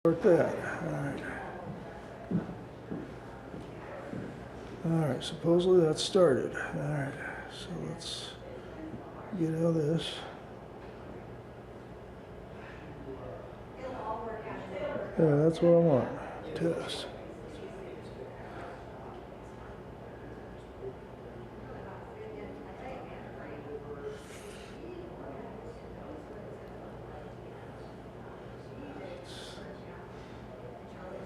Start that. All right. All right, supposedly that's started. All right, so let's get out of this. Yeah, that's what I want. Test.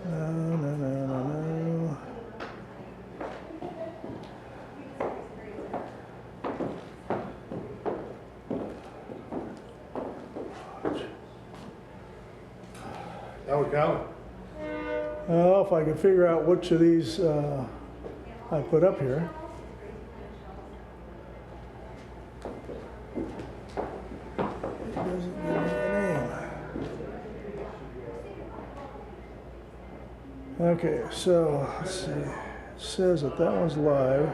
No. How we going? Well, if I can figure out which of these I put up here. It doesn't give me a name. Okay, so let's see. It says that that one's live.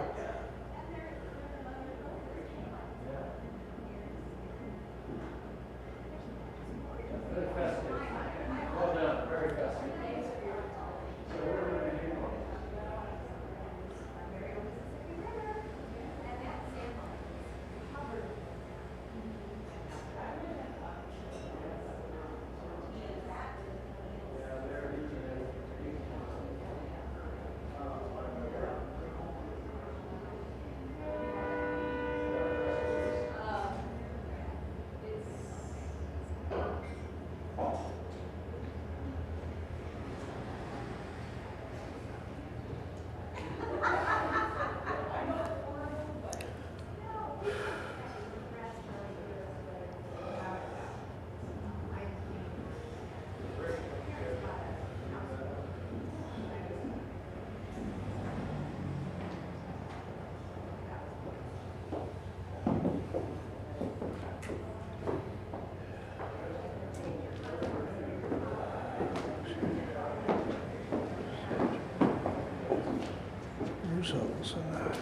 Results in that.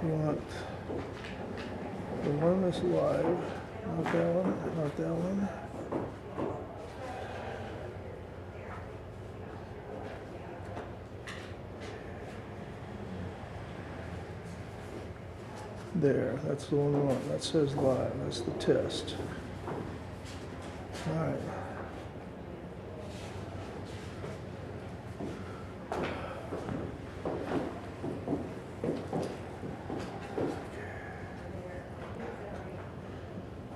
You want the one that's live, not that one, not that one. There, that's the one we want. That says live. That's the test. All right.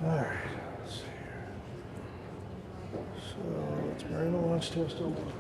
All right, let's see here. So it's Marina LaunchTest01.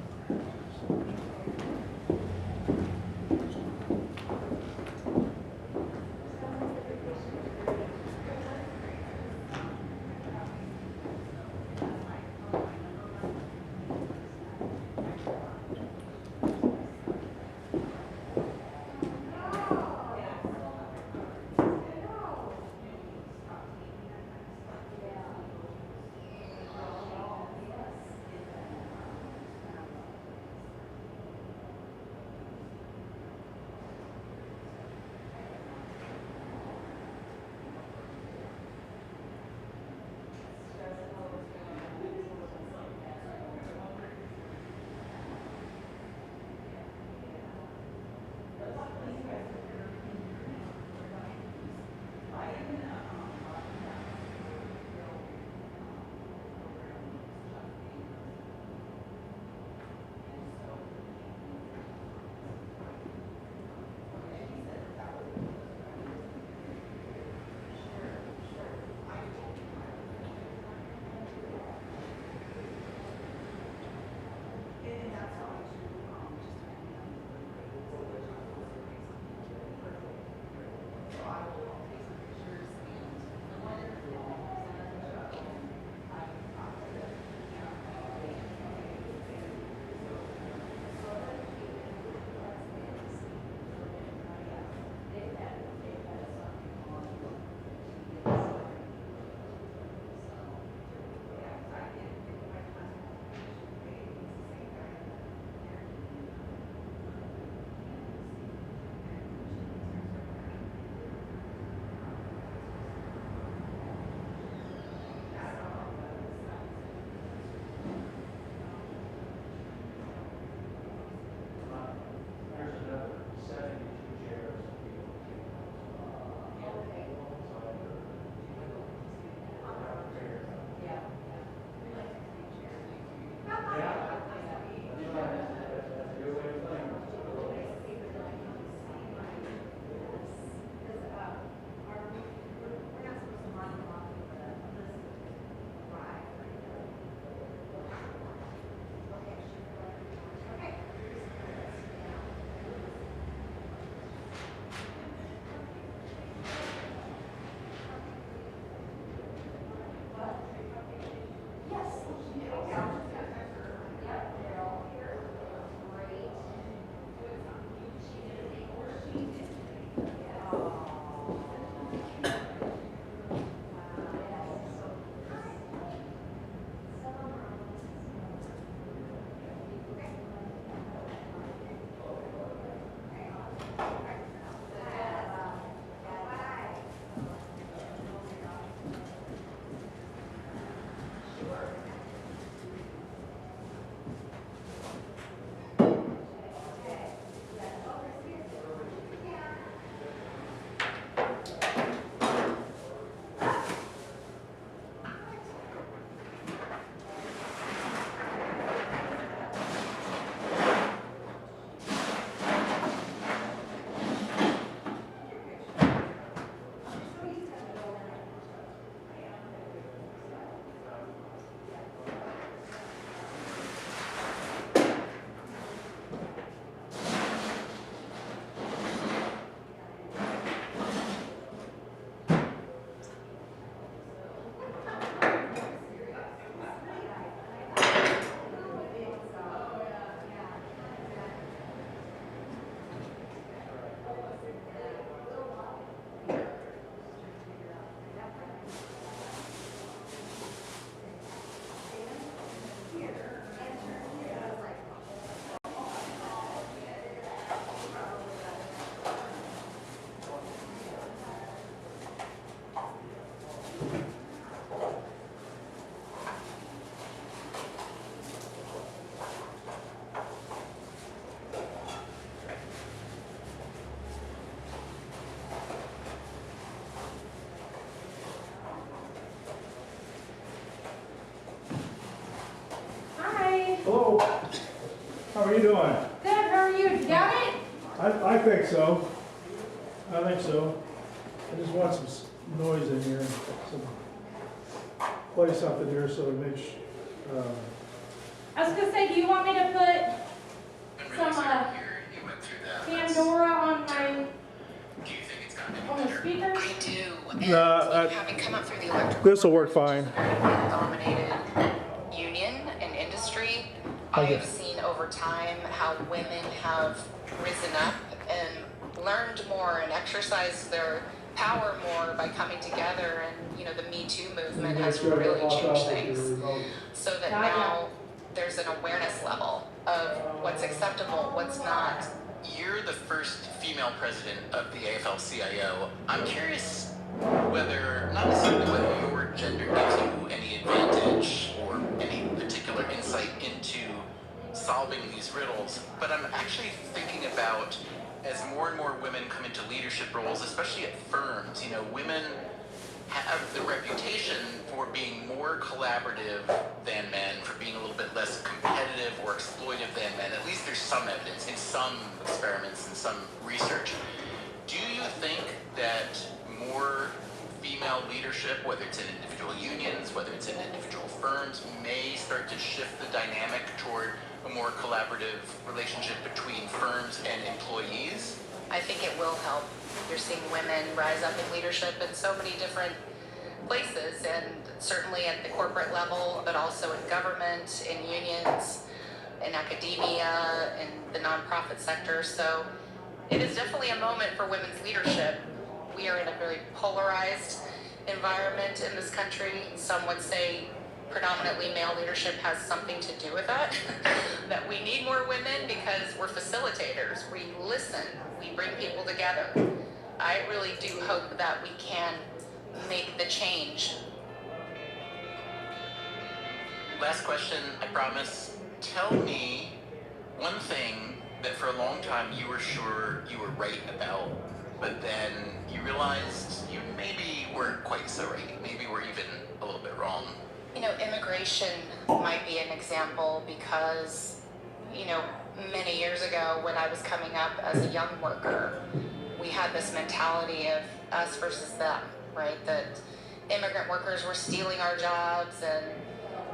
Hello. How are you doing? Good, how are you? You got it? I think so. I think so. I just want some noise in here. Play something here so it makes. I was gonna say, do you want me to put some Pandora on the speaker? I do. And No, having come up through the electrical this will work fine. dominated union and industry, I have seen over time how women have risen up and learned more and exercised their power more by coming together, and the Me Too movement has really changed things so that now there's an awareness level of what's acceptable, what's not. You're the first female president of the AFL-CIO. I'm curious whether, not necessarily whether your gender gives you any advantage or any particular insight into solving these riddles, but I'm actually thinking about as more and more women come into leadership roles, especially at firms, women have the reputation for being more collaborative than men, for being a little bit less competitive or exploitive than men. At least there's some evidence in some experiments and some research. Do you think that more female leadership, whether it's in individual unions, whether it's in individual firms, may start to shift the dynamic toward a more collaborative relationship between firms and employees? I think it will help. You're seeing women rise up in leadership in so many different places, and certainly at the corporate level, but also in government, in unions, in academia, in the nonprofit sector. So it is definitely a moment for women's leadership. We are in a very polarized environment in this country. Some would say predominantly male leadership has something to do with that, that we need more women because we're facilitators. We listen, we bring people together. I really do hope that we can make the change. Last question, I promise. Tell me one thing that for a long time you were sure you were right about, but then you realized you maybe weren't quite so right. Maybe we're even a little bit wrong. Immigration might be an example because, many years ago when I was coming up as a young worker, we had this mentality of us versus them, right? That immigrant workers were stealing our jobs and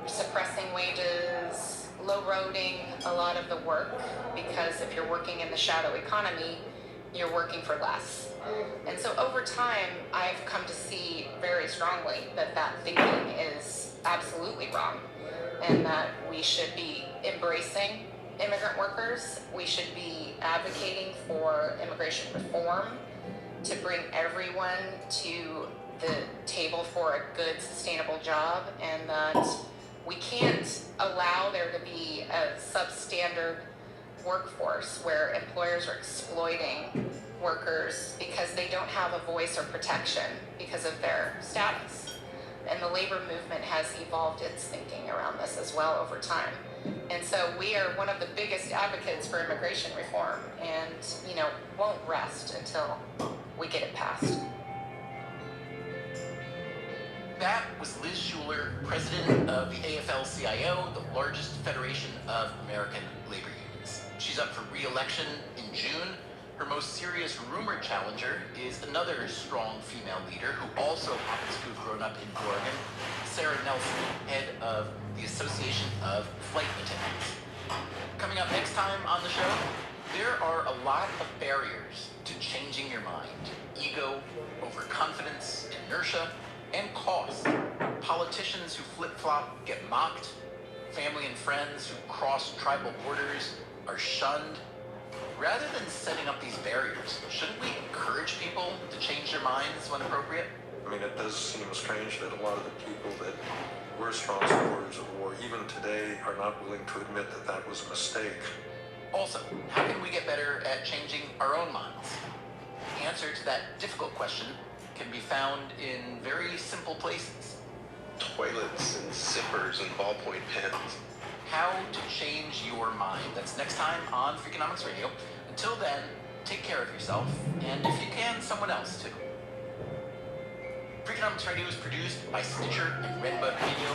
suppressing wages, low-roading a lot of the work, because if you're working in the shadow economy, you're working for less. And so over time, I've come to see very strongly that that thinking is absolutely wrong, and that we should be embracing immigrant workers. We should be advocating for immigration reform to bring everyone to the table for a good, sustainable job, and that we can't allow there to be a substandard workforce where employers are exploiting workers because they don't have a voice or protection because of their status. And the labor movement has evolved its thinking around this as well over time. And so we are one of the biggest advocates for immigration reform and, won't rest until we get it passed. That was Liz Schuler, president of the AFL-CIO, the largest federation of American labor unions. She's up for re-election in June. Her most serious rumored challenger is another strong female leader who also happens to have grown up in Oregon, Sarah Nelson, head of the Association of Flight Attendants. Coming up next time on the show, there are a lot of barriers to changing your mind. Ego, overconfidence, inertia, and cost. Politicians who flip-flop get mocked. Family and friends who cross tribal borders are shunned. Rather than setting up these barriers, shouldn't we encourage people to change their minds when appropriate? I mean, it does seem strange that a lot of the people that were strong supporters of war, even today, are not willing to admit that that was a mistake. Also, how can we get better at changing our own minds? The answer to that difficult question can be found in very simple places. Toilets and zippers and ballpoint pens. How to change your mind. That's next time on Freakonomics Radio. Until then, take care of yourself, and if you can, someone else too. Freakonomics Radio is produced by Stitcher and Redbud Radio.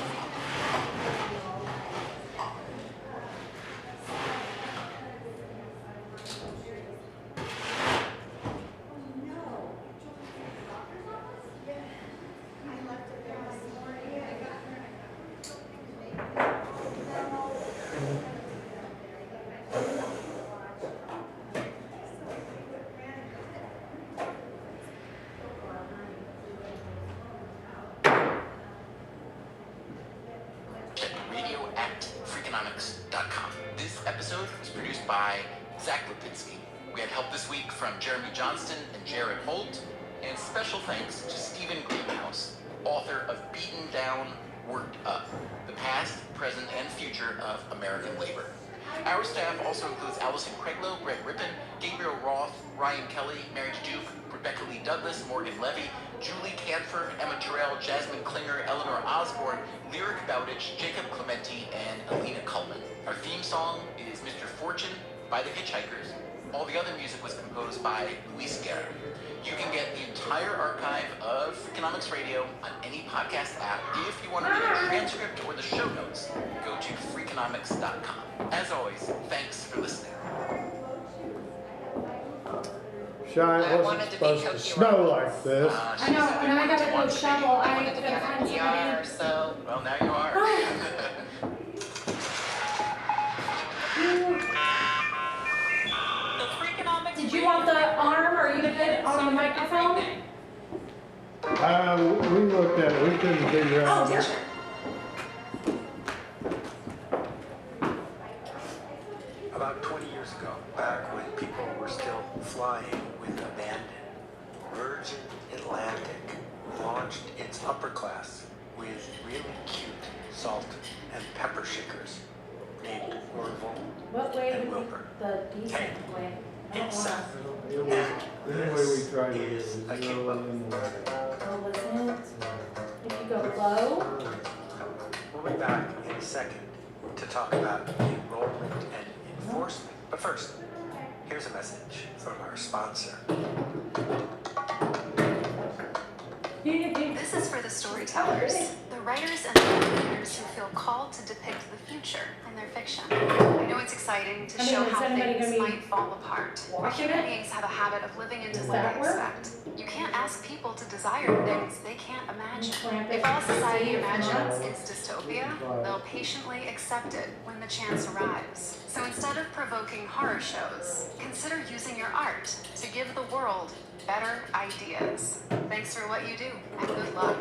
Freakonomics.com. This episode was produced by Zach Lipinski. We had help this week from Jeremy Johnston and Jared Holt, and special thanks to Stephen Greenhouse, author of Beaten Down, Worked Up, the past, present, and future of American labor. Our staff also includes Allison Craiglow, Greg Rippin, Gabriel Roth, Ryan Kelly, Mary Duke, Rebecca Lee Douglas, Morgan Levy, Julie Canford, Emma Terrell, Jasmine Klinger, Eleanor Osborne, Lyric Bowditch, Jacob Clementi, and Alina Cullman. Our theme song is Mr. Fortune by the Hitchhikers. All the other music was composed by Luis Guerra. You can get the entire archive of Freakonomics Radio on any podcast app. If you want to read a transcript or the show notes, go to Freakonomics.com. As always, thanks for listening. Shine, I it wanted wasn't to be supposed to Tokyo snow Rebels. like this. I know, and I gotta go shovel. I wanted to be gotta on find NPR, somebody. so Well, now you are. the Freakonomics. Did you want the arm, or are you good on the microphone? We looked at it, we couldn't figure Oh, out. did you? About 20 years ago, back when people were still flying with abandon, Virgin Atlantic launched its upper class with really cute salt and pepper shakers named Orville What way and would be Wilbur. the decent way? I don't It's wanna. It was, the way we tried to do it is was a no kick button. in the way. Oh, wasn't it? If you go low, We'll be back in a second to talk about enrollment and enforcement. But first, here's a message from our sponsor. This is for the storytellers, the writers and the creators who feel called to depict the future in their fiction. I know it's exciting to I mean, show is how anybody things gonna be might fall apart. But watching human it? beings have a habit of living into Does what that they work? expect. You can't ask people to desire things they can't imagine. clamp it If all to see society if imagines not. is dystopia, they'll patiently accept it when the chance arrives. So instead of provoking horror shows, consider using your art to give the world better ideas. Thanks for what you do, and good luck.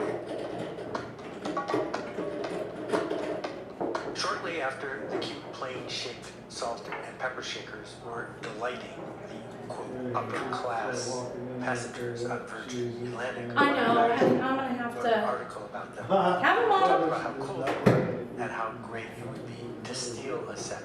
Shortly after the cute plain-shaped salt and pepper shakers were delighting the quote upper class passengers on Virgin Atlantic, I know, and I'm gonna have wrote an to article about them, have them on. about how cool they were and how great it would be to steal a set.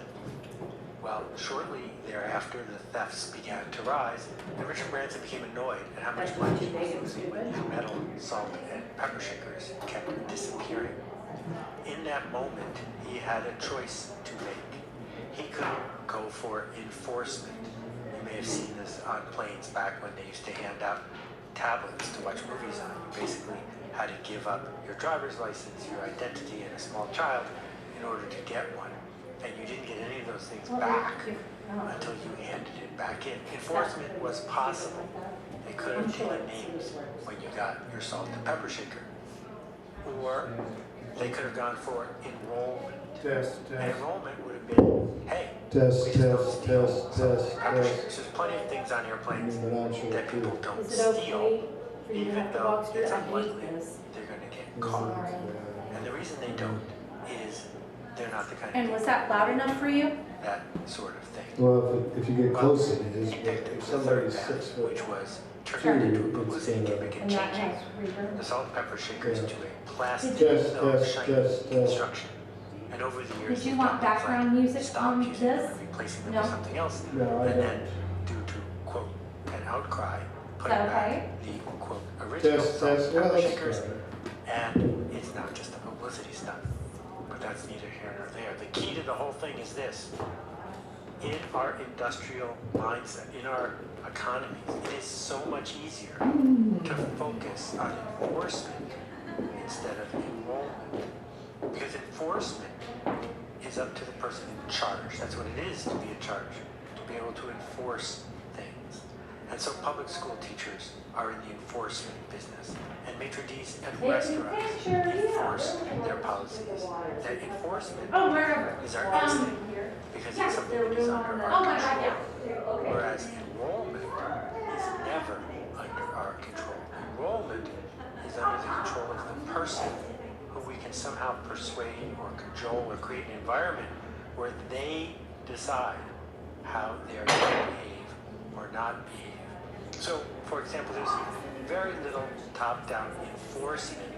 Well, Well, shortly thereafter, the thefts began to rise, and Richard Branson became annoyed at how much money he was losing when these metal, salt, and pepper shakers kept disappearing. In that moment, he had a choice to make. He could go for enforcement. You may have seen this on planes back when they used to hand out tablets to watch movies on. You basically had to give up your driver's license, your identity, and a small child in order to get one. And you didn't get any of those things back until you handed it back in. Enforcement was possible. They could have taken names when you got your salt and pepper shaker. Or they could have gone for enrollment. And enrollment would have been, hey, please don't steal salt and pepper shakers. There's plenty of things on airplanes that people don't steal, even though it's unlikely they're going to get caught. And the reason they don't is they're not the kind of And people was that loud enough for you? that sort of thing. Well, if you get close, it is. He But picked if the somebody's third 6 path, foot which was turn it into a it's, publicity gimmick and And that changing has reverb? the salt and pepper shakers Yeah. to a plastic Test, film test, shiny test, construction. And over the years, Did you they've want done things background like music stop on using them this? and replacing them No. with something else. No, I And then, don't. due to, quote, an outcry, put that back okay? the, quote, original Test, salt and test, well, pepper that's shakers. better. And it's not just a publicity stunt. But that's neither here nor there. The key to the whole thing is this. In our industrial mindset, in our economies, it is so much easier to focus on enforcement instead of enrollment. Because enforcement is up to the person in charge. That's what it is to be in charge, to be able to enforce things. And so public school teachers are in the enforcement business. And maitre d's at restaurants enforce their policies. That enforcement Oh, wherever. is our instinct because it's something that is under Oh our my God, control. yeah. Whereas enrollment is never under our control. Enrollment is under the control of the person who we can somehow persuade or cajole or create an environment where they decide how they are going to behave or not behave. So, for example, there's very little top-down enforcement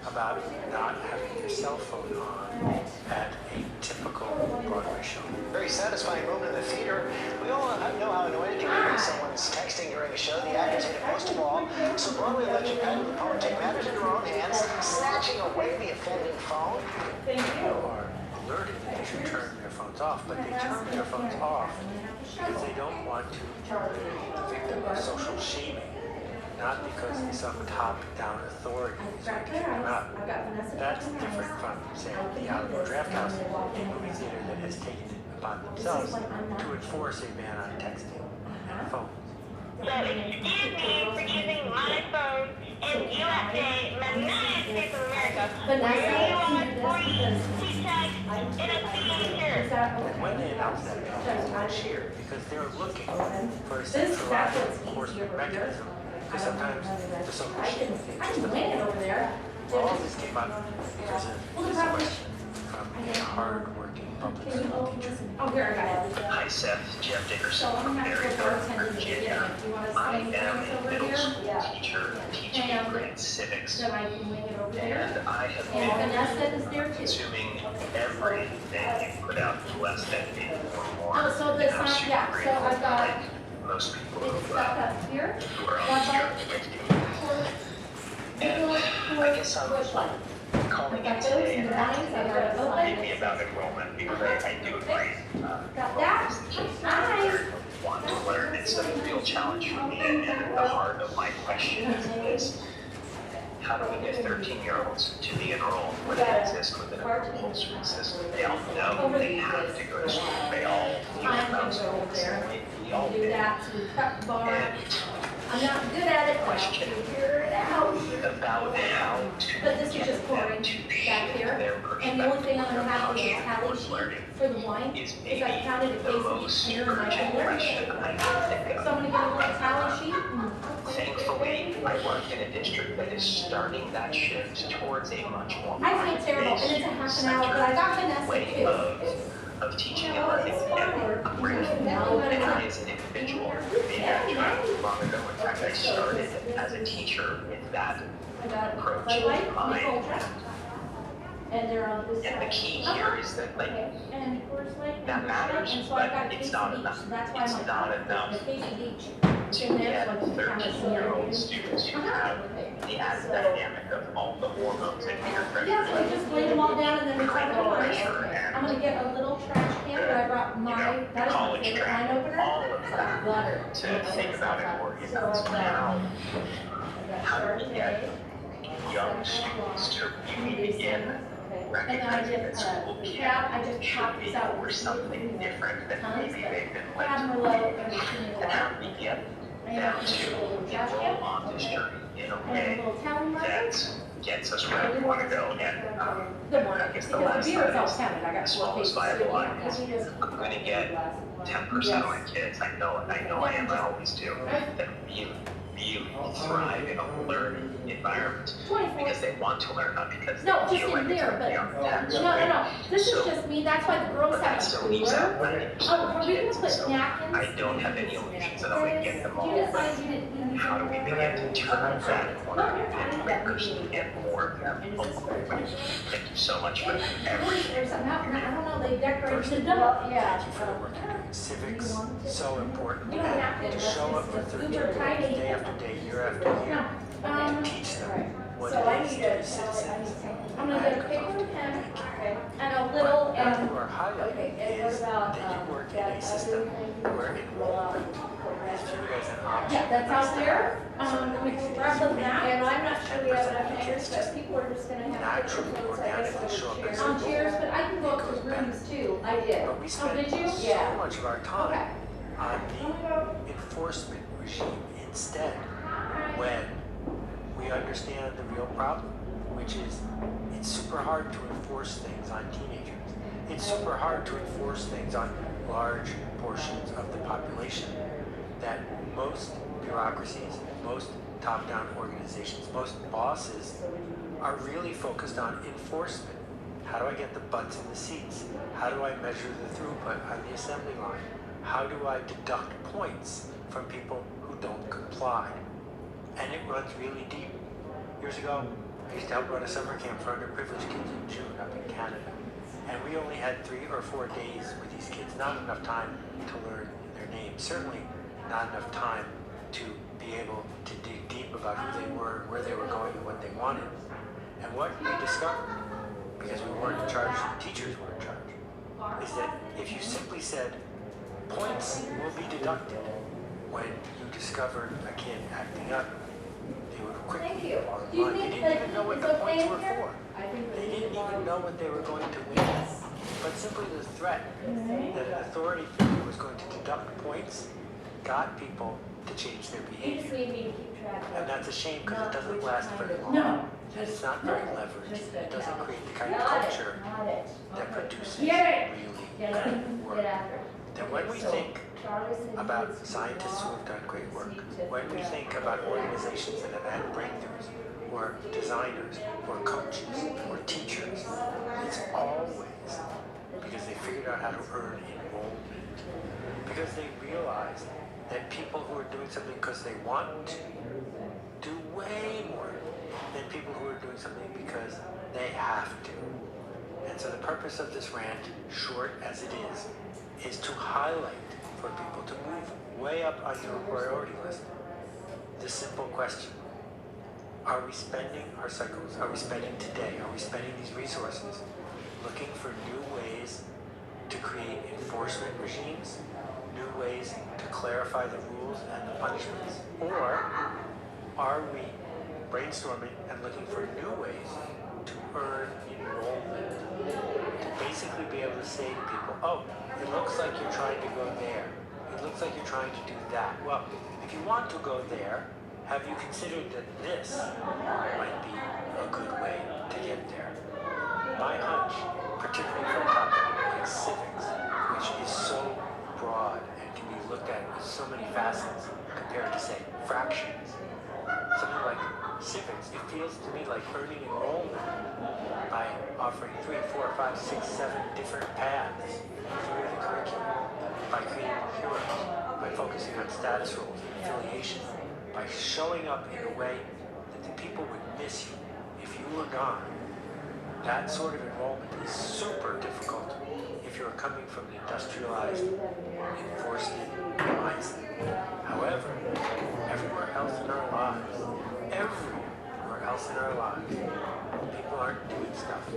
about not having your cell phone on at a typical Broadway show. Very satisfying moment in the theater. We all know how annoying it can be when someone's texting during a show. The actors hate it most of all. So Broadway legend Patty LuPone take matters into her own hands, snatching away the offending phone. People are alerted that they should turn their phones off, but they turn their phones off because they don't want to be the victim of social shaming. Not because some top-down authority is going to kick them out. That's different from, say, the Alamo Drafthouse, a movie theater that has taken it upon themselves to enforce a ban on texting and phones. So excuse me for using my phone in USA, the United States of America, where you are free to text in a theater. And when they announce that, people will cheer because they're looking for a centralized enforcement mechanism. Because sometimes the social shaming thing just doesn't work. All this came up because of this question from a hard-working public school teacher. Oh, here, I got it. Hi, Seth. Jeff Dickerson So I'm from gonna have to go Maryburg, attend to the Virginia. beginning. Do you want to I swing am things a over middle here? school teacher teaching And grade civics. then I can wing it over there. And I have And been Vanessa is there too. consuming everything you put out in the last decade or more. Oh, so this I'm not, super yeah, so grateful, I've got, like most people it's who, stuff up here. who are on One this by journey with you. And I guess I'm calling in today and maybe about enrollment because I do agree. Got that? Nice. Want to learn. It's a real challenge for me, and at the heart of my question is how do we get 13-year-olds to be enrolled when they exist within a compulsory system? They all know they have to go to school. They all feel I'm about gonna go school over the same there. way we all Do do. that, so we prep the bar. And I'm not good at it, but I'll question figure it out. about how to But this is get just pouring them to back shift here. their And the only thing I'm perspective gonna have to do is on tally course sheet learning for the wine, is is maybe I counted a the case of most each beer in my urgent cooler. question I can think So I'm of. gonna get a little tally sheet. Thankfully, I work in a district that is starting that shift towards a much more I feel terrible, and it's a half an hour, but I got Vanessa way too. of teaching and learning. And I'm grateful. And I, as an individual, maybe I tried long ago. In fact, I started as a teacher with that I got approach Bud Light, in mind. Nicole Jack. And they're on this side. And the key here is that, like, Okay. And Forest Lake. that and matters, and so I've got but it's Casey not Beach, enough. so that's why It's I'm like, not enough the Casey Beach. to in there, get so I can kind of see 13-year-old it. students who Uh-huh. have the added dynamic of all the hormones and peer pressure. Yeah, so I just laid them all down and then we talked about Pressure it. and I'm gonna get a little trash can, but I brought my, that is my college favorite track, wine opener. all of It's like that, butter. to think about it more. So I've got How do we get young students to really begin and then I recognizing that just, school the cab, I can just should popped be this out. for something different than maybe they've been led Cab to Merlot, believe. and And how do we get them to enroll on this journey in a and a way little towel marker. that gets us where we want to go? And Good morning. I guess the Because last the beer is all side counted, I got is the 4 smallest cases. viable So, line yeah, is we just- I'm going to get 10% of my kids, I know I am, I always do, that really thrive in a learning environment 24. because they want to learn, not because they No, just feel in like it's there, going but, to be on the text. no. This is just me, that's why the girls But have that a still leaves out cooler. 90% Oh, of were the we gonna kids, put so napkins? I don't have any illusions that I'm going to get them all, You but decided you didn't. how do we begin to turn that corner and makers and get more of them? Thank you so much for everything. There's a mountain, I don't know, they decorated the Thank dog, yeah. you for the work you're doing. Civics, so important. You don't have to, To show up for it's 13 uber years, tiny. day after day, year after year, and teach them what So I it is need to to, be citizens. I'm gonna get a paper and pen, and a little, What you are highlighting and what is about, that you work in a system where enrollment is viewed as an option. yeah, that's out there, we can grab the map. And I'm not sure we have 10% of enough the chairs, kids but just people are just gonna have to. naturally, organically show up as On chairs, but I can go up to rooms too, I did. But we Oh, spend did you? so Yeah. much of our Okay. time on the enforcement regime instead, when we understand the real problem, which is it's super hard to enforce things on teenagers. It's super hard to enforce things on large portions of the population that most bureaucracies, most top-down organizations, most bosses are really focused on enforcement. How do I get the butts in the seats? How do I measure the throughput on the assembly line? How do I deduct points from people who don't comply? And it runs really deep. Years ago, I used to help run a summer camp for underprivileged kids in June up in Canada. And we only had 3 or 4 days with these kids, not enough time to learn their names. Certainly not enough time to be able to dig deep about who they were, where they were going, and what they wanted. And what we discovered, because we weren't in charge, the teachers were in charge, is that if you simply said, points will be deducted when you discovered a kid acting up, they would quickly Thank you. fall in Do you line. They think didn't that even know what it's the okay points were here? for. They didn't even know what they were going to win. But simply the threat that an authority figure was going to deduct points got people to change their You just behavior. need me to keep track of. And that's a shame because it doesn't last very long. No. And it's not very leveraged. It doesn't create the kind of Got it, culture got it. that produces Get it. really Get good it, work. get after it. That when we So, think Charlie said he about needs to scientists who walk have done great work, this week to when we figure out- think about organizations that have had breakthroughs, or designers, or coaches, or teachers, it's always because they figured out how to earn enrollment. Because they realized that people who are doing something because they want to do way more than people who are doing something because they have to. And so the purpose of this rant, short as it is to highlight for people to move way up on your priority list this simple question. Are we spending our cycles? Are we spending today? Are we spending these resources looking for new ways to create enforcement regimes, new ways to clarify the rules and the punishments? Or are we brainstorming and looking for new ways to earn enrollment? To basically be able to say to people, oh, it looks like you're trying to go there. It looks like you're trying to do that. Well, if you want to go there, have you considered that this might be a good way to get there? My hunch, particularly for a topic like civics, which is so broad and can be looked at with so many facets compared to, say, fractions, something like civics, it feels to me like earning enrollment by offering 3, 4, 5, 6, 7 different paths through the curriculum, by creating heroes, by focusing on status roles and affiliation, by showing up in a way that the people would miss you if you were gone. That sort of enrollment is super difficult if you're coming from the industrialized, enforcement mindset. However, everywhere else in our lives, people aren't doing stuff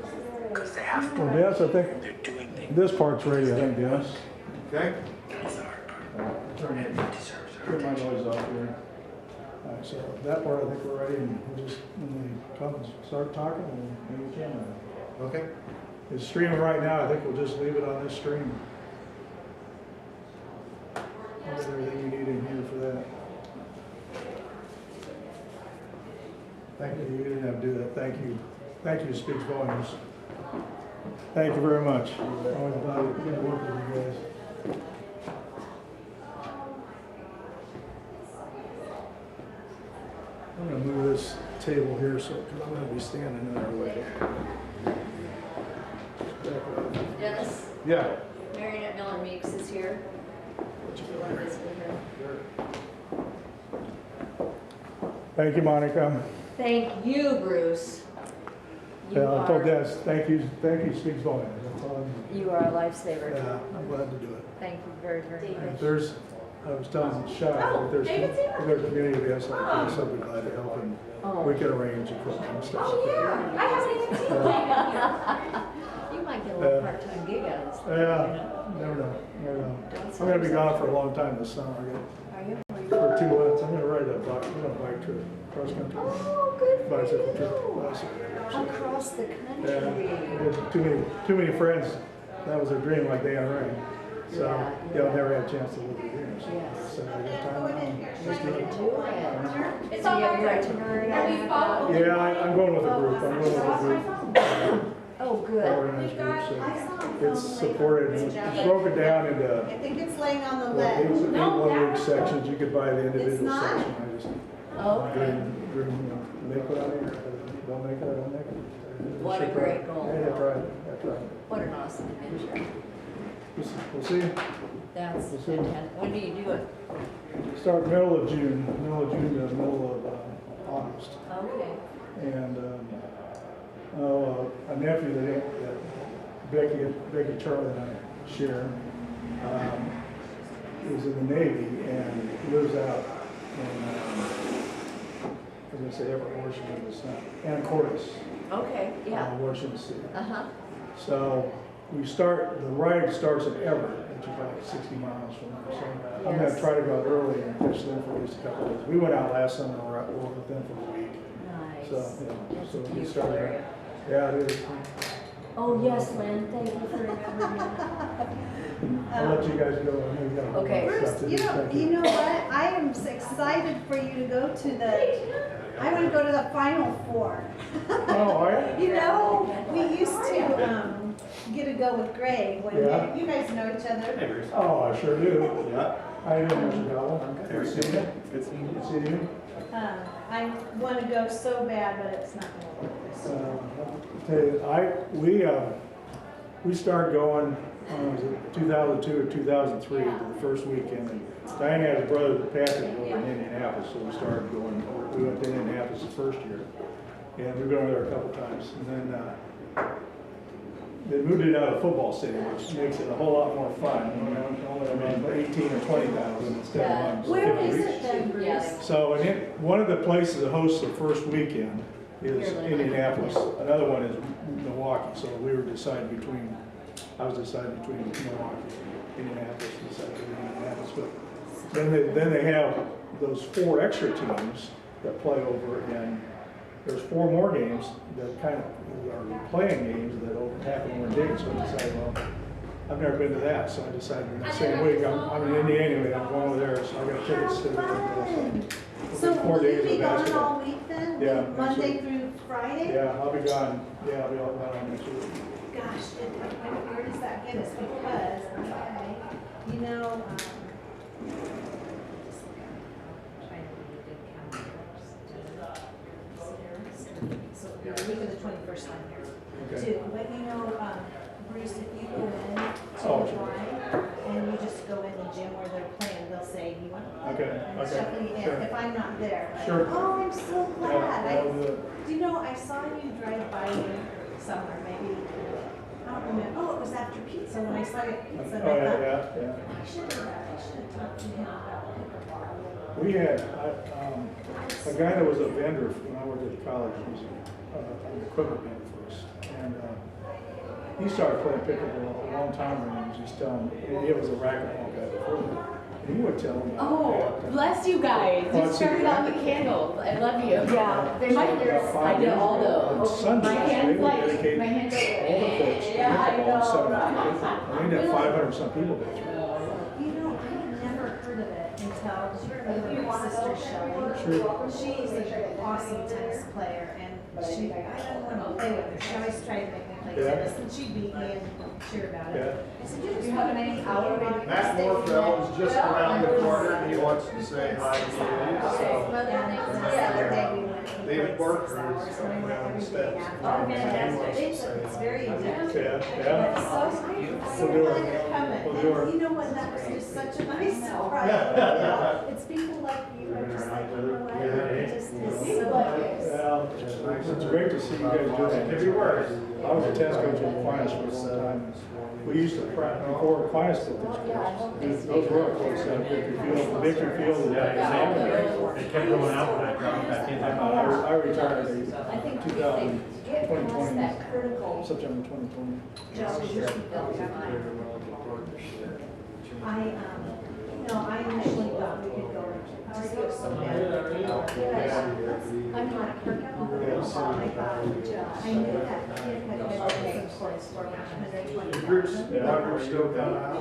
because they have to. Well, Dennis, I think They're doing things. this part's ready, I think, Dennis. Okay. That's the hard part. Turn my noise off here. All right, so that part, I think we're ready, and we'll just, when they come and start talking, we'll maybe we can. Okay. It's streaming right now, I think we'll just leave it on this stream. Get everything you need in here for that. Thank you, you didn't have to do that, thank you. Thank you, speaks volumes. Thank you very much. Always glad to work with you guys. I'm gonna move this table here so, because I'm gonna be standing in our way. Dennis, Yeah. Marionette Miller Meeks is here. You want to visit with her? Thank you, Monica. Thank you, Bruce. You Yeah, I told are, Dennis, thank you, speaks volumes. That's all I need. you are a lifesaver. Yeah, I'm glad to do it. Thank you very, very If much. there's, I was telling Shai, if there's community events like this, I'd be glad to help, and we can arrange equipment and stuff. I haven't even seen you. You might get a little part-time gig out of this thing, Yeah, you know? never know, never know. Don't I'm gonna be say gone for a long time this summer, Are you? for 2 months. I'm gonna ride a bike trip, cross country, Oh, good for bicycle trip. you. bicycle trip. Across the Yeah, country. there's too many friends. That was their dream, like Dan Ray. So they'll never have a chance to live their dreams. Yes. So I got time now. Just do it. Do it. It's on your itinerary. Yeah, I'm going with a group. I'm going with a group. Oh, good. Organized group, so it's supported. It's broken down into I think it's laying on the eight ledge. one-week sections. You could buy the individual not. section. I just Okay. make what I need. Don't make it, I don't make it. What a great goal. Yeah, that's right. That's right. What an awesome adventure. We'll see. That's We'll see. fantastic. When do you do it? Start middle of June to middle of August. Okay. And a nephew that Becky Charlie and I share is in the Navy and lives out in, I was going to say Everett, Washington, but it's not, Anacortes, Okay, yeah. Washington State. Uh-huh. So the ride starts in Everett, which is about 60 miles from there. So I'm going to try to go out early and catch them for at least a couple of days. We went out last summer and we're with them for a week. Nice. So, yeah, It's so a we beautiful started. area. Yeah, it is. Oh, yes, Lynn, thank you for remembering that. I'll let you guys go. I know you got a whole lot of Okay. stuff Bruce, to do. you Thank know what? I am excited for you to go to I want to go to the Final Four. Oh, all right. You know, we used to get to go with Greg when Yeah. you guys know each other. Oh, I sure do. Yeah. How you doing, Mr. Powell? Good seeing you. Good seeing you. Good seeing you. I want to go so bad, but it's not going to work. I'll tell you, we started going, was it 2002 or 2003, the first weekend. And Diane has a brother that passed over in Indianapolis, so we started going. We went to Indianapolis the first year, and we've been over there a couple times. And then they moved it out of football stadium, which makes it a whole lot more fun. Only 18 or 20,000 instead of Where is 50. it then, Bruce? So one of the places that hosts the first weekend is Indianapolis. Another one is Milwaukee. So we were deciding between, I was deciding between Milwaukee, Indianapolis, decided between Indianapolis. But then they have those 4 extra teams that play over, and there's 4 more games that kind of are playing games that happen over in Dayton. So I decided, well, I've never been to that, so I decided the same week, I'm in Indy anyway, I'm going over there, so I got tickets to So 4 will days you be of gone basketball. all week then? Yeah, next Monday week. through Friday? Yeah, I'll be gone. Yeah, I'll be all gone next week. Gosh, where does that get us? Because, okay, you know, so the week of the 21st I'm here Okay. too. But you know, Bruce, if you go in to Oh, the sure. line and you just go in the gym where they're playing, they'll say, you want? Okay, And it's okay, definitely sure. if I'm not there. But, Sure. oh, I'm so glad. Yeah, that'll do it. You know, I saw you drive by somewhere, maybe, I don't remember, oh, it was after pizza, when I saw you at pizza, and Oh, I yeah, thought, yeah. I should have talked to him about pickleball. We had, a guy that was a vendor when I worked at college, was an equipment vendor for us. And he started playing pickleball a long time ago, and he was just telling me, he was a racquetball guy before that. And he would tell me. Oh, bless you guys. You started on the candles. I love you. Yeah. I did all those. Sundays, My they hands would like, dedicate my hands all the courts to Yeah, I pickleball know, instead of right? pickleball. We had 500 some people there. You know, I had never heard of it until my sister Shelley. She's an awesome tennis player, and I don't want to play with her. She always tried to make me play tennis, and she'd beat me and cheer about it. I said, you just have an 8 hour maybe. Matt Morfeld is just around the corner, and he wants to say hi to you, so. David Barker is coming down the steps. It's very addictive. Yeah. It's so nice. So glad you're coming. And you know what, that was just such a nice surprise. You know, it's people like you, are just like, you know what, it just is so nice. Well, it's great to see you guys doing that. Everywhere. I was a tennis coach in Aquinas for a long time. We used to practice before Aquinas built these courts. Those were courts down at Victory Field. It kept going out when I dropped back in. I retired in I think 2020, that critical September 2020. I initially thought we could go to go so bad. I'm not a Kirk, I'm a football. I knew that kid had been some courts for 120. Groups, Roger still coming out.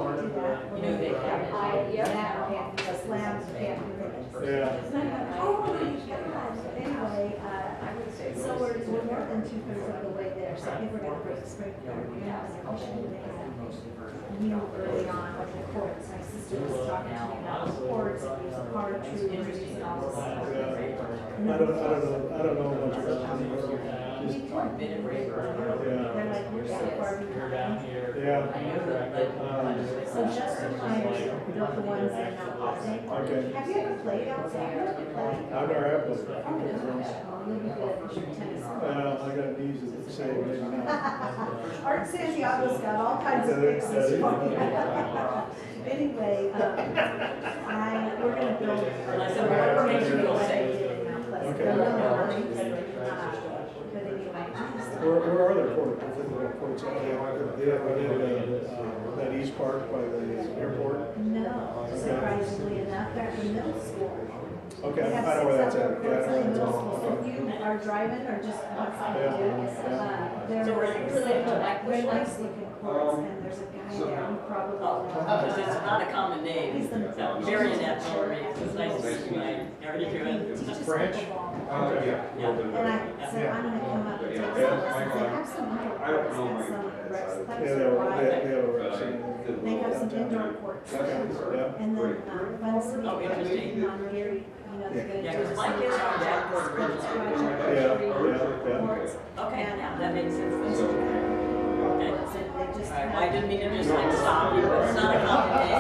You know they have it. Yeah, slams, Yeah. oh my God. Anyway, so we're more than 2/3 of the way there, so I think we're gonna break the spring card. You know, early on with the courts, my sister was talking to me about the courts, and using hard troopers and all this stuff. I don't know much about it. We could. They're like, we're so far behind. Yeah. So Justin Myers built the ones that are now outside. Okay. Have you ever played outside? I've never had one. Oh, you'll be good with your tennis. I got knees that say maybe not. Art Santiago's got all kinds of fixes for you. Anyway, we're gonna build. But anyway, Where are their courts? Courts out there? That East Park by the airport? no, surprisingly enough, they're in middle school. Okay, They have I know where that's 6 at. other Yeah, I courts know in where middle that's school. So if you are driving or just outside Yeah. the Yeah. they're very nice looking courts, and there's a guy there who probably. Because it's not a common name. He's the. Very inept story. It's nice to see you. How are you doing? He teaches French? pickleball. Yeah. And I said, I'm gonna come up and take some lessons. They have some indoor courts and some recs. Yeah, they have They have some indoor courts. Yeah. And then, Fun City, Oh, interesting. on Gary, you know, they're gonna Yeah, do because my kids are down for the sports original. project. Courts. Okay, yeah, that makes sense. Courts, and they just All right, well, I have. didn't mean to just like stop you, but it's not a common name.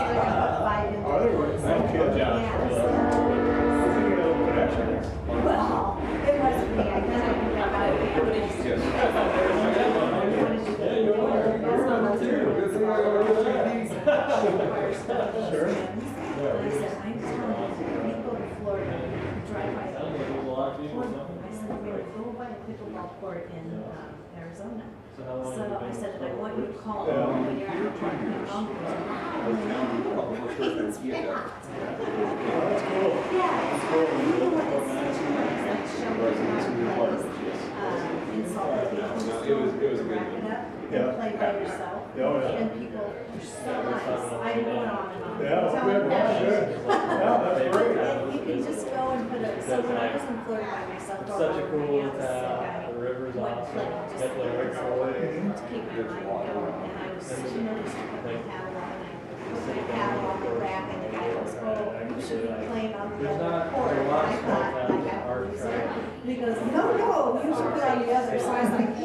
5 indoor Are they? courts. No kidding. Yeah, so, well, it wasn't me, I kind of got out of Sure. I said, I'm telling you, we go to Florida, drive by the court. I said, we would go by a pickleball court in Arizona. So I said, I want you to call me when you're out talking to uncles. It's bad. Yeah, it's cool. You know what, it's such a nice show. In Salt Lake, it was a good one. Play by yourself. And people are so nice. I went on and on. Yeah, Tell them that's good. Yeah, that's great. And you can just go and put it, so when I was in Florida by myself, Such a cool town. The river's awesome. Got the lake forward. to keep my mind going, and I was, you know, just put my paddle on, and I put my paddle on the rack, and the guy goes, oh, you should be playing on the other court. And I thought, like, I was there. And he goes, no, you should play on the other. So I was like,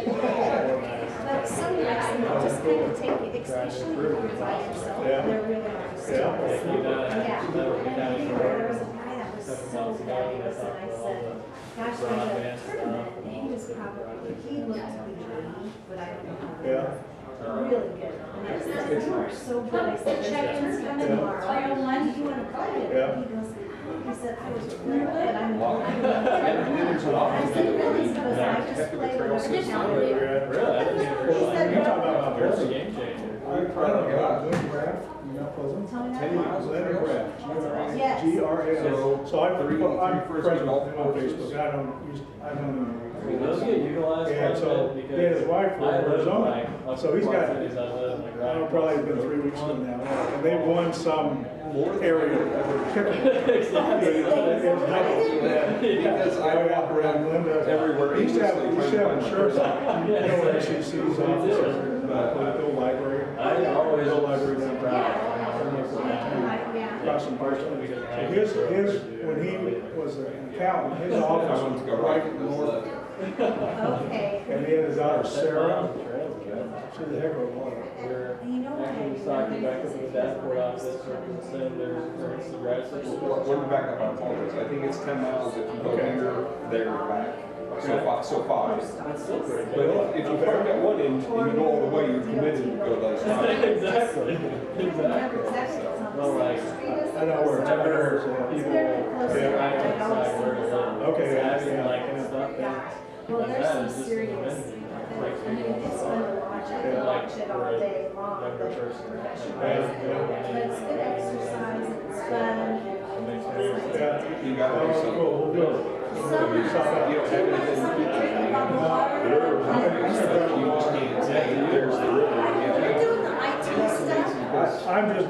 but some nights, they just kind of take you, especially when you're by yourself, they're really nice. Yeah. And there was a guy that was couple so months ago, and fabulous, they and I talked said, about gosh, all there's the a broadband stuff tournament, and and all he the was different probably, projects. he looked to be good, but I don't know. Yeah. Really good. And I said, you are so good. I said, check in tomorrow. Yeah. Do you want to play it? Yeah. He goes, he said, I was really good. I said, really? He goes, I just play whatever you tell me. Really? I didn't even You realize. talk about That's a Madison. game changer. I don't know, Glenn Graff, you know, Pleasant? Tell me that. 10 miles, Glenn Graff, Yes. G-R-A-F. So I'm president of him on Facebook, I don't Those get utilized And quite a so, bit he and his because wife I were in live Arizona. like, So he's got, cities I live, like, I don't know, probably been 3 weeks ago now, and they won some area of Exactly. Because I walk around Linda everywhere. He used to have insurance, HCC's office, political library. I always The library down Yeah. across from Boston. His, when he was an accountant, his office was right north. Okay. And he had his daughter Sarah. She's a heck of a woman. You know what? Actually, was talking back up in the dashboard office, saying there's emergency graduates. Let me back up, I apologize. I think it's 10 miles if you go here, there, and back. So five. That's still pretty But good. if you park at one end and you go all the way, you're committed to go to the other side. Exactly. Exactly. Well, like, I know where it's whenever at. people try to decide where to live, Okay, having yeah. like stuff Well, like there's that some is just serious, amazing. Like, I mean, it's fun to watch, I can watch it all day long, younger but person. it's good exercise, it's fun. Yeah. You gotta do something. Cool, we'll do it. You don't have anything to keep it. You just can't say, there's the river. You're doing the IT stuff? I'm doing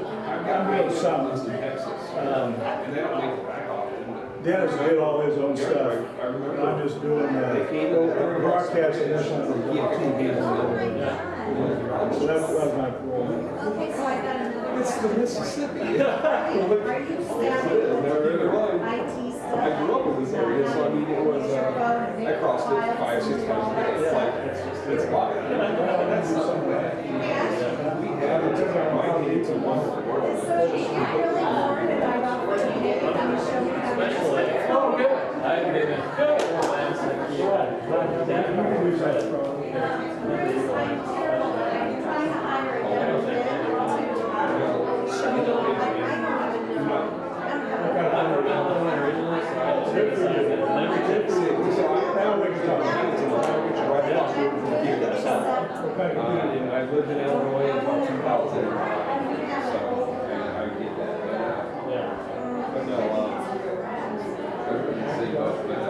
something. And they don't make it back off. Dennis did all his own stuff. I remember. I'm just doing They broadcast edition. Yeah. So that was my role. Okay, so I got another. It's the Mississippi. Are you IT stuff? I grew up in this area, so I mean, it was, I crossed it 5, 6 times a day. It's like, it's fine. That's something that we have, it took my kids to wonderful world. It's so, you're really hard to dive off what you did, I'm gonna show you how to. Especially, oh, good. I didn't go. That's like, Bruce, I'm terrible, I'm trying to hire a young man to show me, like, I don't even know. I don't have a- I'm from Illinois originally, so I just decided that I never did see it. And I lived in Illinois until 2000. So, I get that. Yeah. But no, I wouldn't say about that. I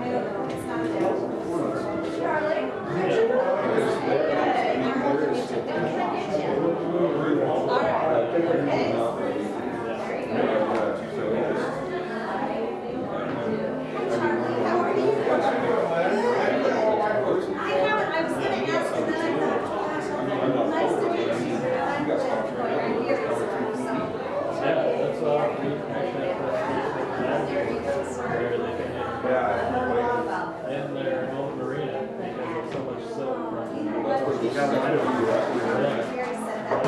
don't know, it's not that. Charlie? Because there is still. How are you? I haven't, I was gonna ask you that, I thought, nice to meet you. I'm here. Yeah, that's all. We actually have There you go, sir. where they can I know all about that. in their own marina because there's so much silk from. You know what? You have to do that. Mary said that.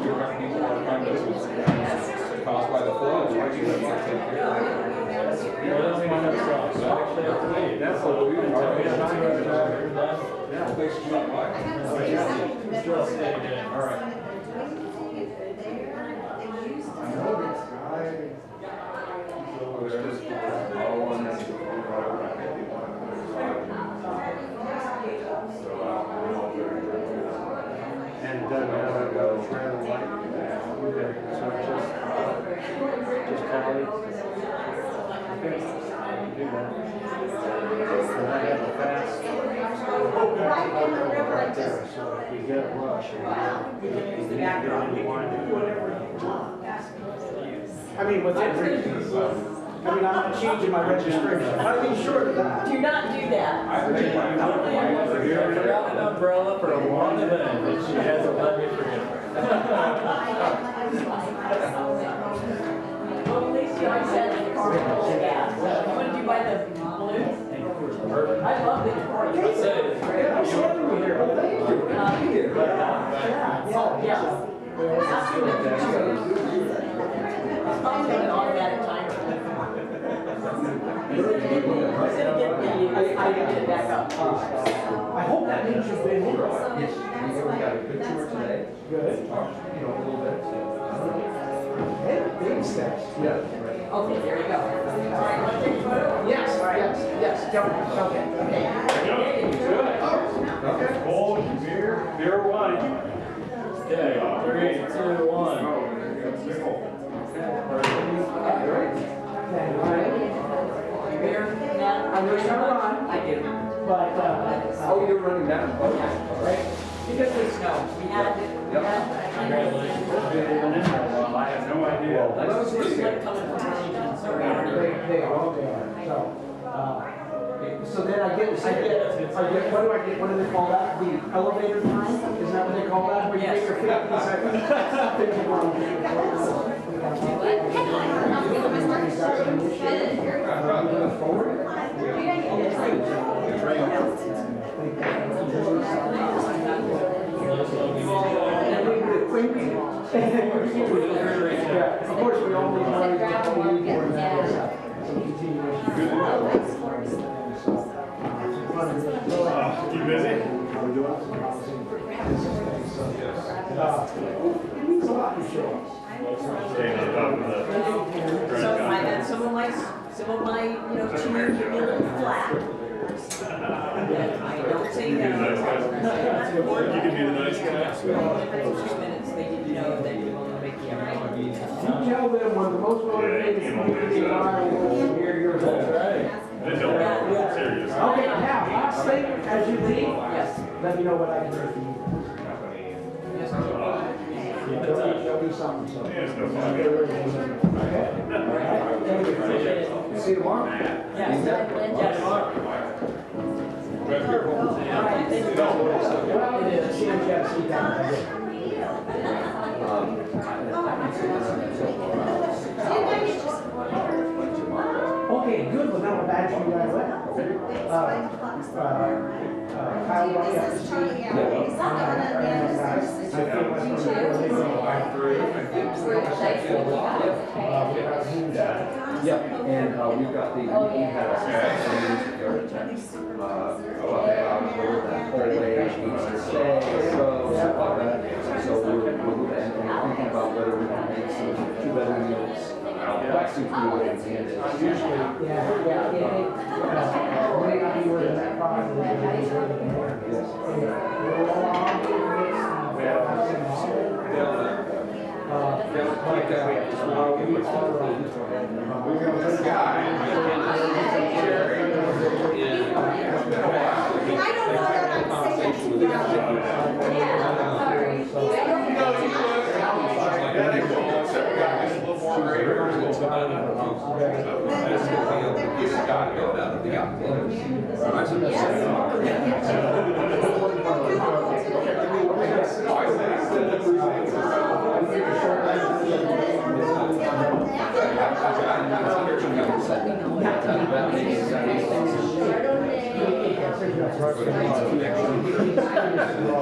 You're not being more condos was caused by the flood. Why do you have to take care of it? Well, that's one of the songs. So I actually have to leave. That's what we were talking about. Yeah. Thanks for dropping by. I have to say something that Still staying in. All right. And it doesn't matter, it's rather like that. Okay, so just tally. Okay, do that. And I have the fast. Right there, so if we get a rush, we need to get any wine. I mean, within reason. I mean, I'm not changing my registration. I mean, short of that. Do not do that. I forgot an umbrella for a long event that she hasn't let me forget. Well, at least you always had the car full of gas. What did you buy, the balloons? I love the car. Yeah, I'm showing you here. Oh, thank you. Yeah. Yeah. probably an automatic timer. I can get it back up. I hope that means you've been here. Yes, we got a good tour today. Good. You know, a little bit. Baby steps. Yeah. Okay, there you go. All right, let's take a photo. Yes, yes, jump in. Okay. Cold, beer, wine. Okay, 3, 2, 1. I'm going to run. I do. But, oh, you're running now? Right? Because of the snow. We had Congratulations. I have no idea. Well, We're slick coming from Burlington, so we already. they are. So then I get, what do I get, what do they call that? The elevator time? Is that what they call that? Where you make your 50 yeah, of course, we all need money to leave for that. You busy? It means a lot to show us. So I had some of my, cheer give me a little flat. I don't say no. You can be the nice guy. For 2 minutes, they didn't know that you wanted to make the amount. You tell them one of the most motivated people are here, you're right. Serious. Okay, now, last thing, as you leave, yes, let me know what I can do for you. There'll be something, so. Okay. See you tomorrow? Yes. Yes. Well, it is. See you, Jeff. See you down. Okay, good. Well, now we're back to you right away. Kyle, what do you have? Yep, and we've got the, we had so we're looking and thinking about whether we can make some 2-bedroom units. Like some food and May not be where that product is. I don't know that I'm saying to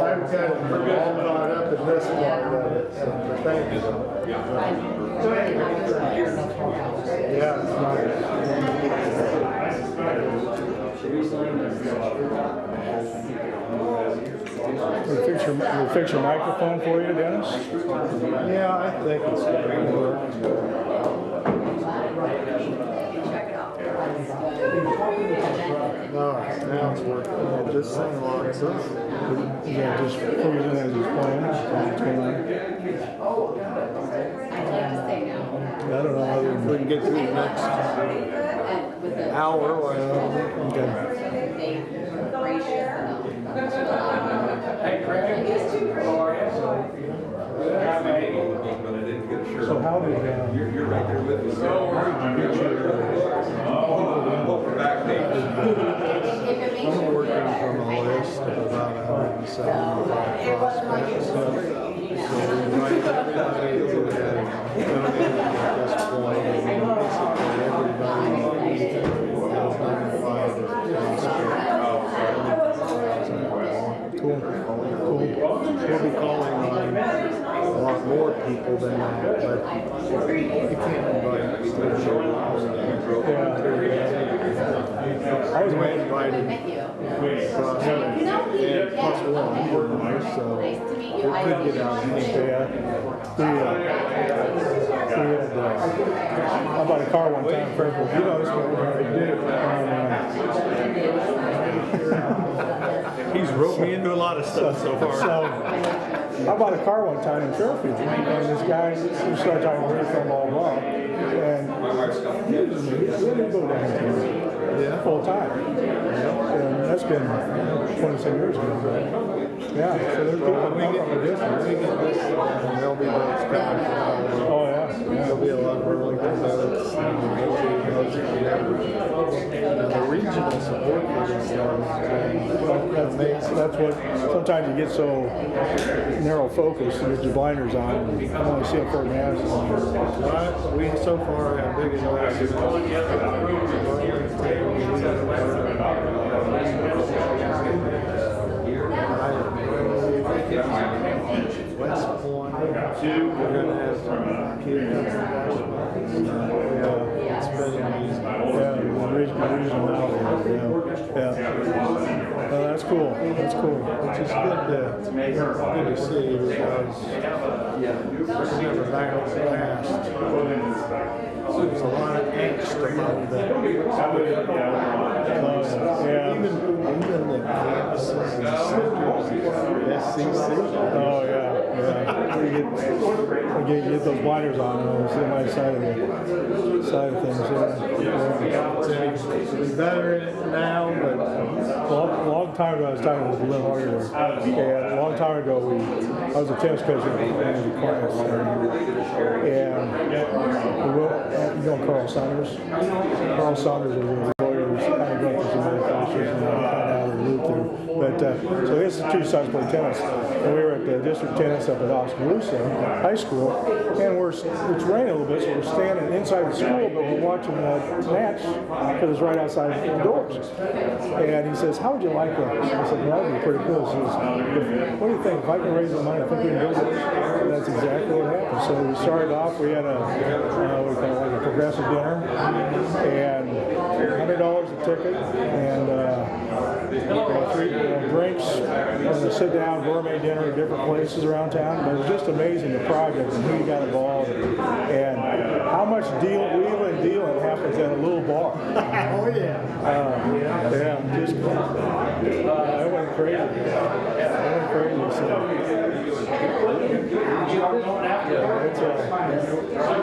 I'm kind of all caught up in this part of it, so thank you. Yeah, it's We'll fix your microphone for you, Dennis? Yeah, I think it's going to work. No, now it's working. This thing locks up. Yeah, just freezing as he's playing. I don't know if we can get through the next hour. Okay. Hey, Craig. How are you? So how did you're right there with me. I'm working from a list of about 175 prospects. So we invite everybody who had come in at this point, and basically everybody has identified a prospect. Cool. We'll be calling on a lot more people than that, but you can't invite. I was waiting. Invited across and plus one, so we could get out. I bought a car one time, Fairfield. You know, this He's roped me into a lot of stuff so far. So, I bought a car one time in Fairfield, and this guy started talking where he's from, blah, blah, and he didn't go down here full time. And that's been 27 years ago. Yeah, so there's people from a distance. And there'll be boats coming. Oh, yeah. There'll be a lot of Burlington boats. The regional support for this stuff. That's what, sometimes you get so narrow focused and get your blinders on, and you only see it for Madison. We so far have big investments. West Point, we're going to have kids. It's been amazing. Well, that's cool. That's cool. Which is good to see because remember back in the past, there's a lot of angst about that. Even the campuses and centers, SCC. Oh, yeah. You get those blinders on and see my side of things. It's better now, but a long time ago, I was talking with Lynn Harder, and a long time ago, I was a tennis coach at one of the clients, and we went, you know Carl Saunders? Carl Saunders was a lawyer who's kind of going through some medications and kind of out of the loop there. But, so his two sons play tennis, and we were at the district tennis up at Oskaloosa High School, and it's raining a little bit, so we're standing inside the school, but we're watching the match because it's right outside the doors. And he says, "How would you like that?" I said, "Well, that'd be pretty cool." He says, "What do you think? If I can raise the money, I think we can do this." And that's exactly what happened. So we started off, we had a progressive dinner, and $100 a ticket, and three drinks, and a sit-down gourmet dinner at different places around town. But it was just amazing, the project and who got involved, and how much wheeling and dealing happens at a little bar. oh yeah. Just it went crazy.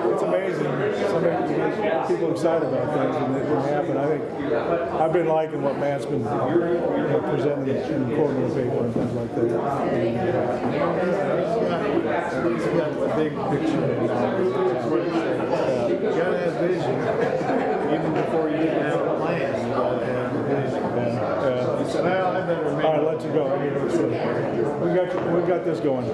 It's amazing. Sometimes you get people excited about things and it can happen. I think I've been liking what Matt's been presenting and quoting in the paper and things like that. He's got the big picture. You gotta have vision. Even before you even have a plan, you gotta have a vision. Well, I better make. All right, let you go. We got this going.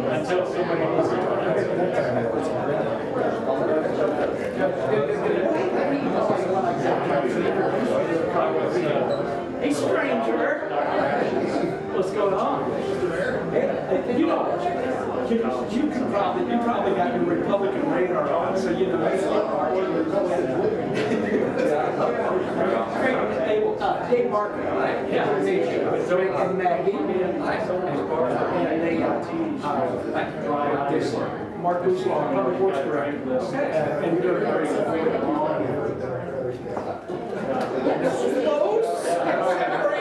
Until somebody needs to Hey, stranger. What's going on? You know, you probably got your Republican radar on, so you know. Dave Mark, yeah, and Maggie, and they drive this Mark Uslaw, Public Works Director, and you're very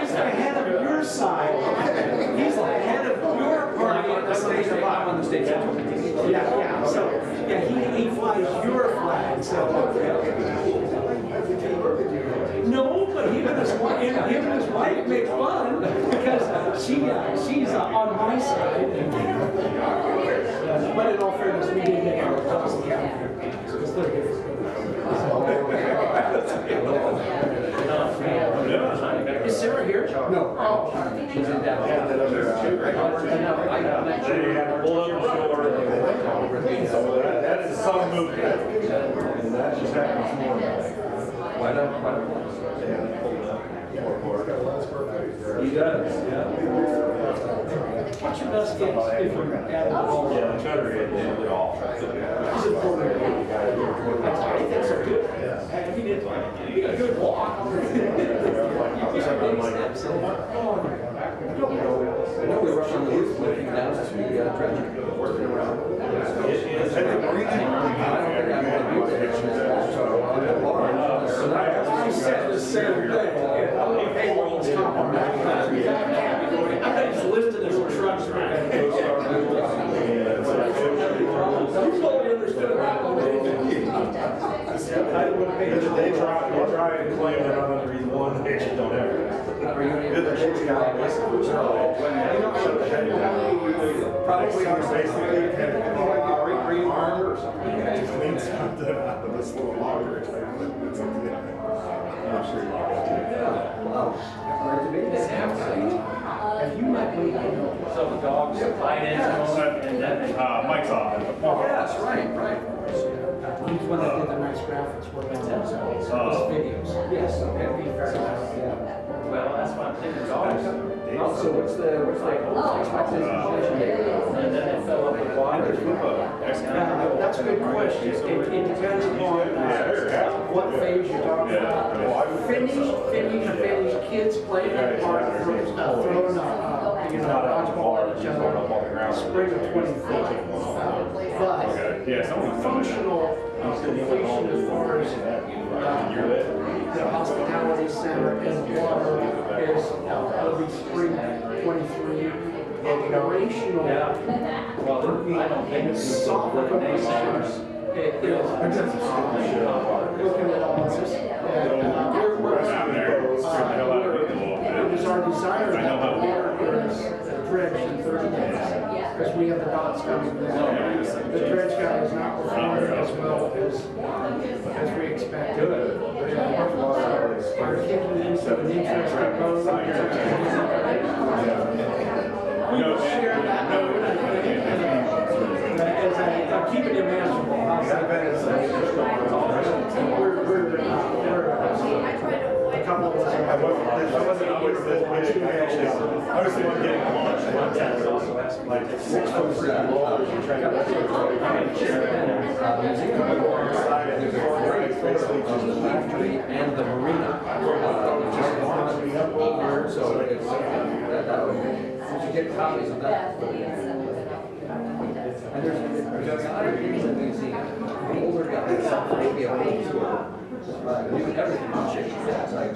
He's the head of your side. He's the head of your party on the state. I'm on the state. Yeah. So, he flies your flag. So. No, but him and his wife make fun because she's on my side. But in all fairness, we did make our policy because they're different. Is Sarah here? No. She's in that. They had to pull up the shoulder. So that is some movement. And that just happens more. Why not? He does, yeah. What's your best guess if you're at the ball? Yeah, the cutter hit it all. I think so good. He did. He got a good walk. I know we rushed on the roof looking down to the dredger. Working around. I don't think I'm going to be able to hit you on the bar. So I said the same thing. Hey, world's compliment. I just lifted his truck. You totally understood about the way. They try and claim they're not under either one, they just don't ever. Probably basically green armor or something. clean something out of this little locker. I'm sure And you might be, so the dogs, finance, Mike's off. Yes, right. he's one that did the nice graphics for those videos. Yes, okay. Well, that's what I'm thinking, dogs. So what's the expectation date? And then it fell up with water. That's a good question. It depends on what phase you're talking about. Finished kids playing in the park, throwing dodgeball at each other, spring of 24. But functional completion as far as the hospitality center and water is will be spring 23. Operational soft completions it is looking at all this. It is our desire that the water is dredged in 30 days because we have the dots coming down. The dredge guy is not performing as well as we expected. We're kicking into an interesting boat. We will share that. I'm keeping it manageable. We're a couple of us. I wasn't always this way. I was the one getting launched. Like 6 foot 3 rollers and trying to and the marina. So it's did you get copies of that? And there's a guy in the museum, the older guy, maybe a whole tour. Doing everything on shaky gas. Like,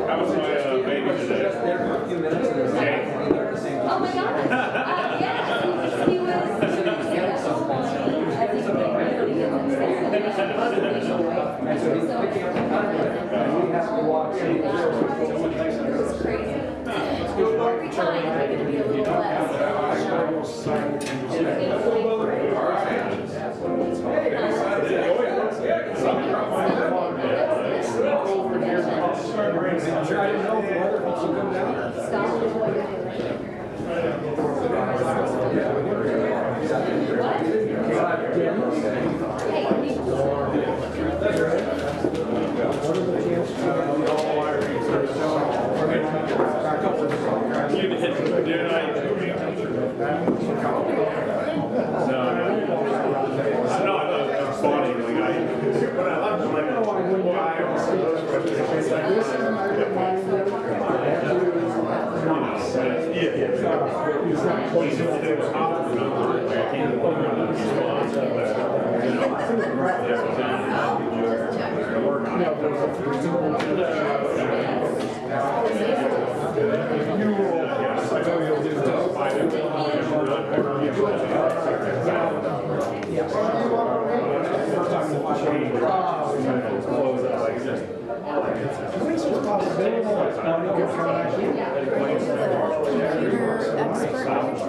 That was my baby today. Just there for a few minutes and there's the same Oh my God. Yes, he was. And so he's picking up the contract, and we have to walk in. It's crazy. Every time I'm going to be a little less.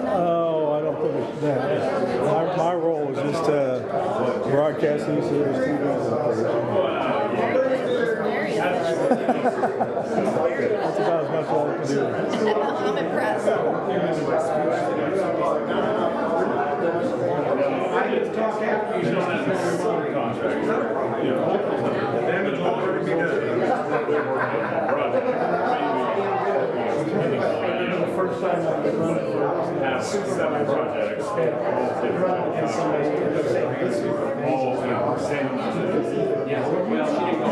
Oh, I don't think it's that. My role was just broadcasting series TV. That's about as much as I can do. I'm impressed. I just talk after you. Damage will already be done. The first time I was running for seven projects, and somebody said, this is all same. Yeah, well, she didn't go.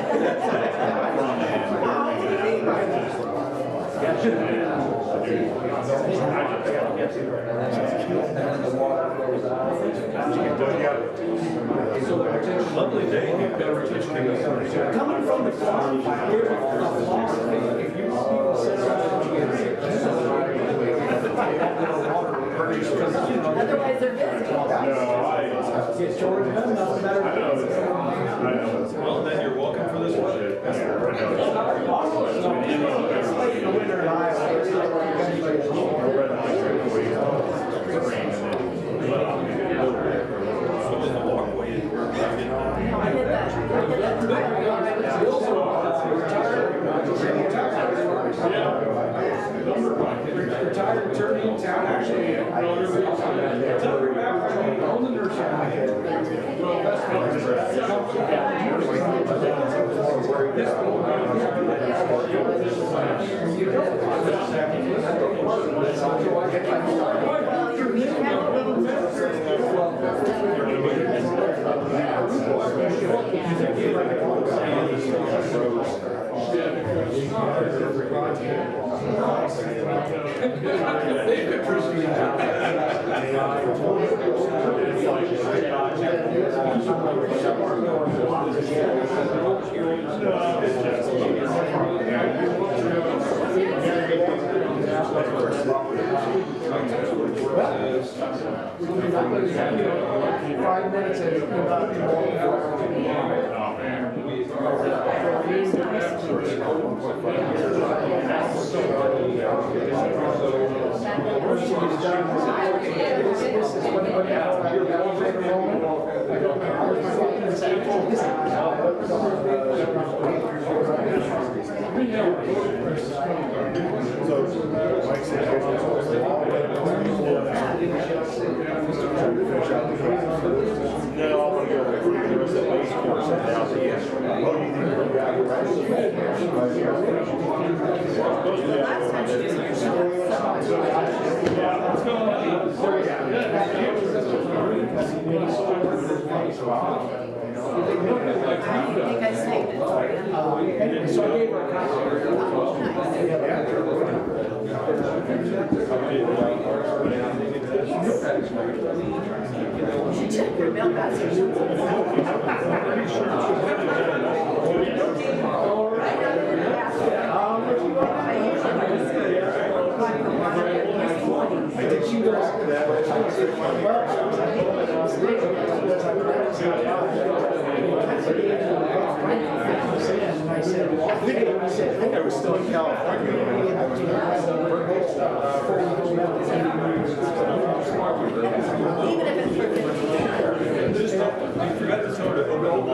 Lovely day. Coming from the farm, here's a philosophy. If you sit around Otherwise they're busy. get George done, nothing better. I know. Well, then you're welcome for this one. The winter in Iowa. Retired attorney in town, actually. Took her back from owned the nursery. I was still in California. Even if it's for 15 years. You forgot to tell her to open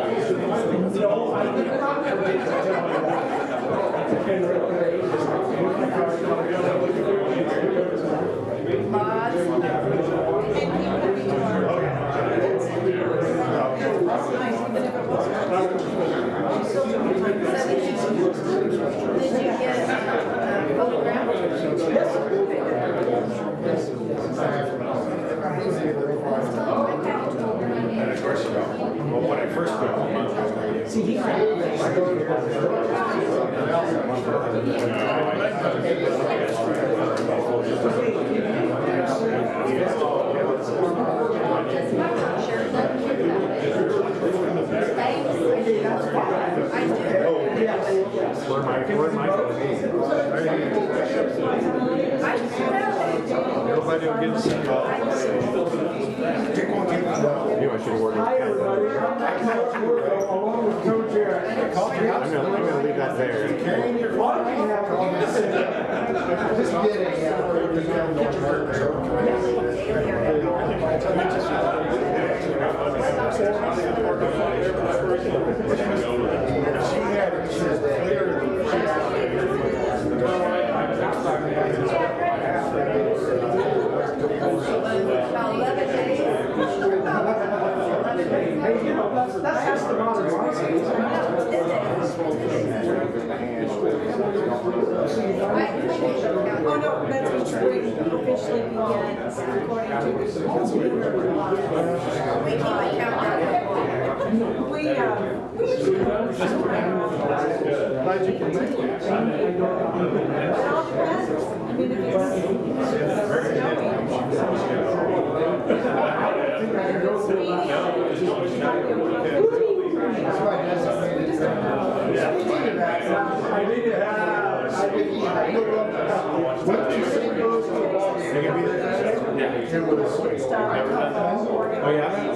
when I first got home, see, he Nobody will get to see you. knew I should have ordered Hi, everybody. Along with Coach Eric. I'm gonna leave that there. Carrying your Just get that's the modern license. Oh, no, that's when spring officially begins, according to the computer. We keep a countdown. We Glad you can make it. it all depends. I mean, if it's Oh, yeah?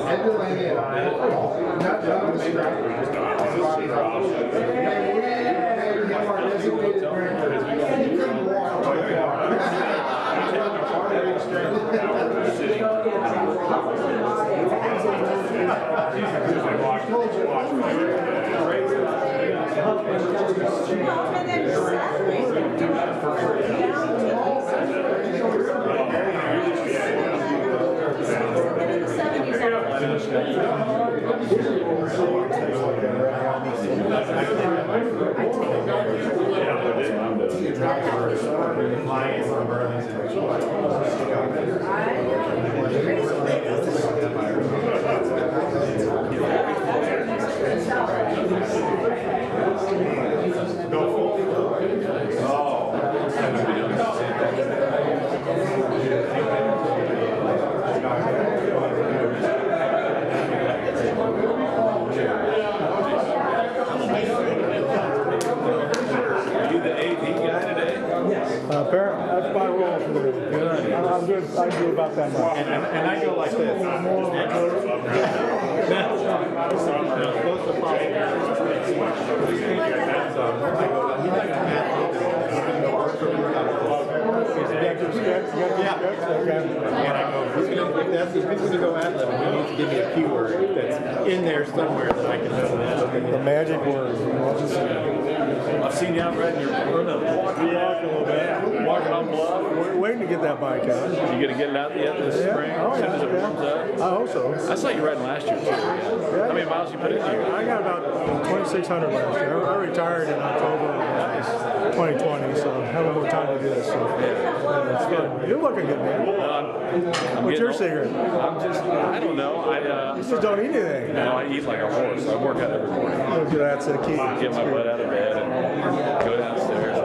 Apparently, that's my role for the day. I'm good. I do about that much. And I go like this. And I go, if he's going to go ad lib, he needs to give me a keyword that's in there somewhere that I can know. The magic word. I've seen you out riding your walking a little bit, walking on bluff. We're waiting to get that bike out. You going to get it out yet this spring? Oh, As soon as it warms up? I hope so. I saw you riding last year too. How many miles you put in? I got about 2,600 last year. I retired in October of 2020, so I have more time to do this. So. Yeah, it's good. You're looking good, man. What's your secret? I don't know. You just don't eat anything. No, I eat like a horse. I work out every morning. That's the key. Get my butt out of bed and go downstairs.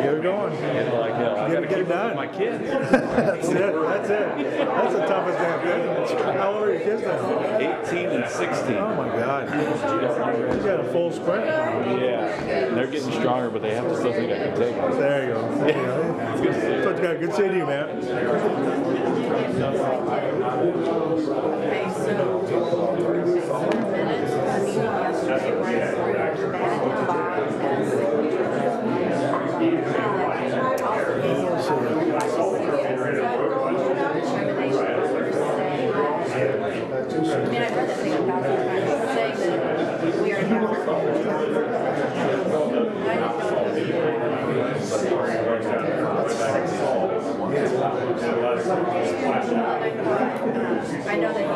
Get it going. Get like hell. I gotta get it done. My kids. That's it. That's the toughest damn thing. How old are your kids now? 18 and 16. Oh my God. You got a full sprint. Yeah. They're getting stronger, but they have to still think I can take it. There you go. There you go. It's good to see you. So good seeing you, man. I mean, I've read that thing about it, saying that we are I know that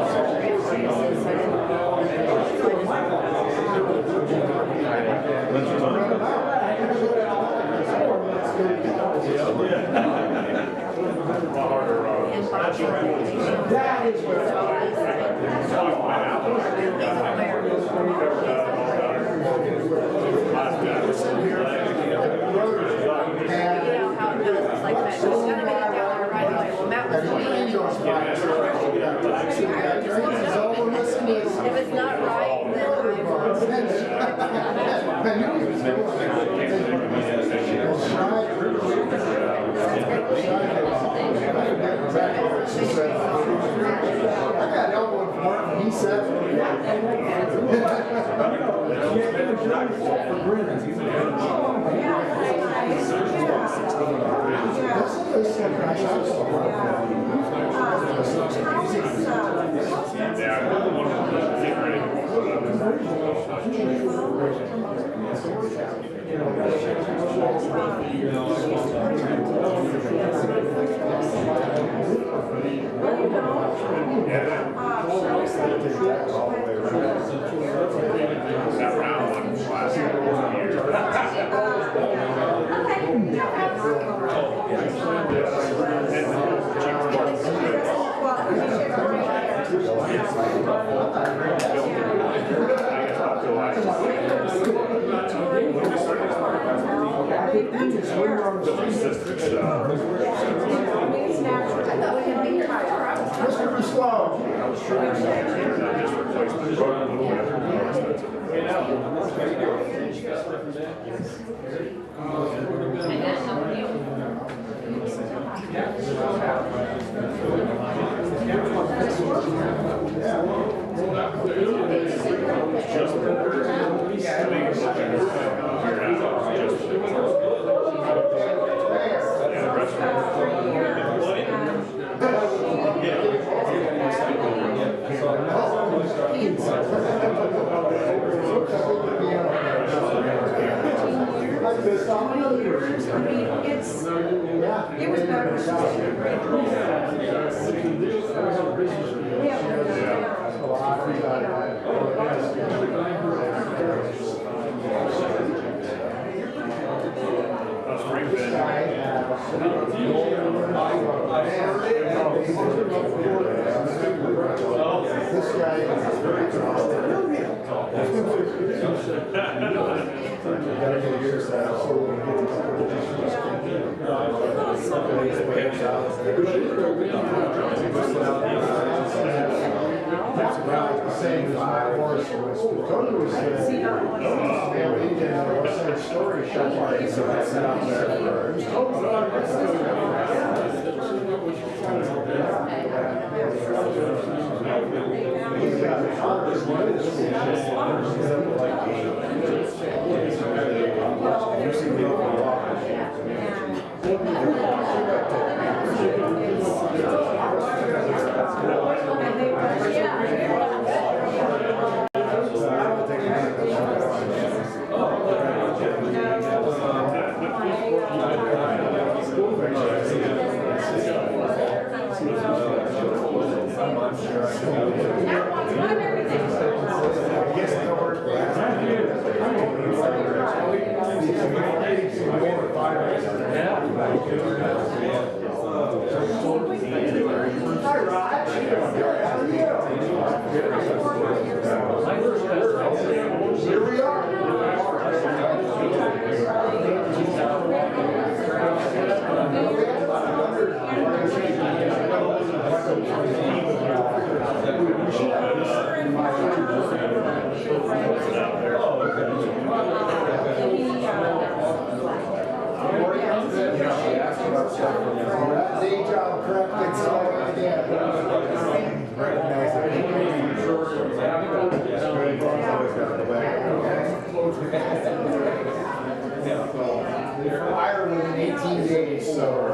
he's if it's not right, I got elbowed from Martin. He said, That round one last year. It was better. Ireland in 18 days, so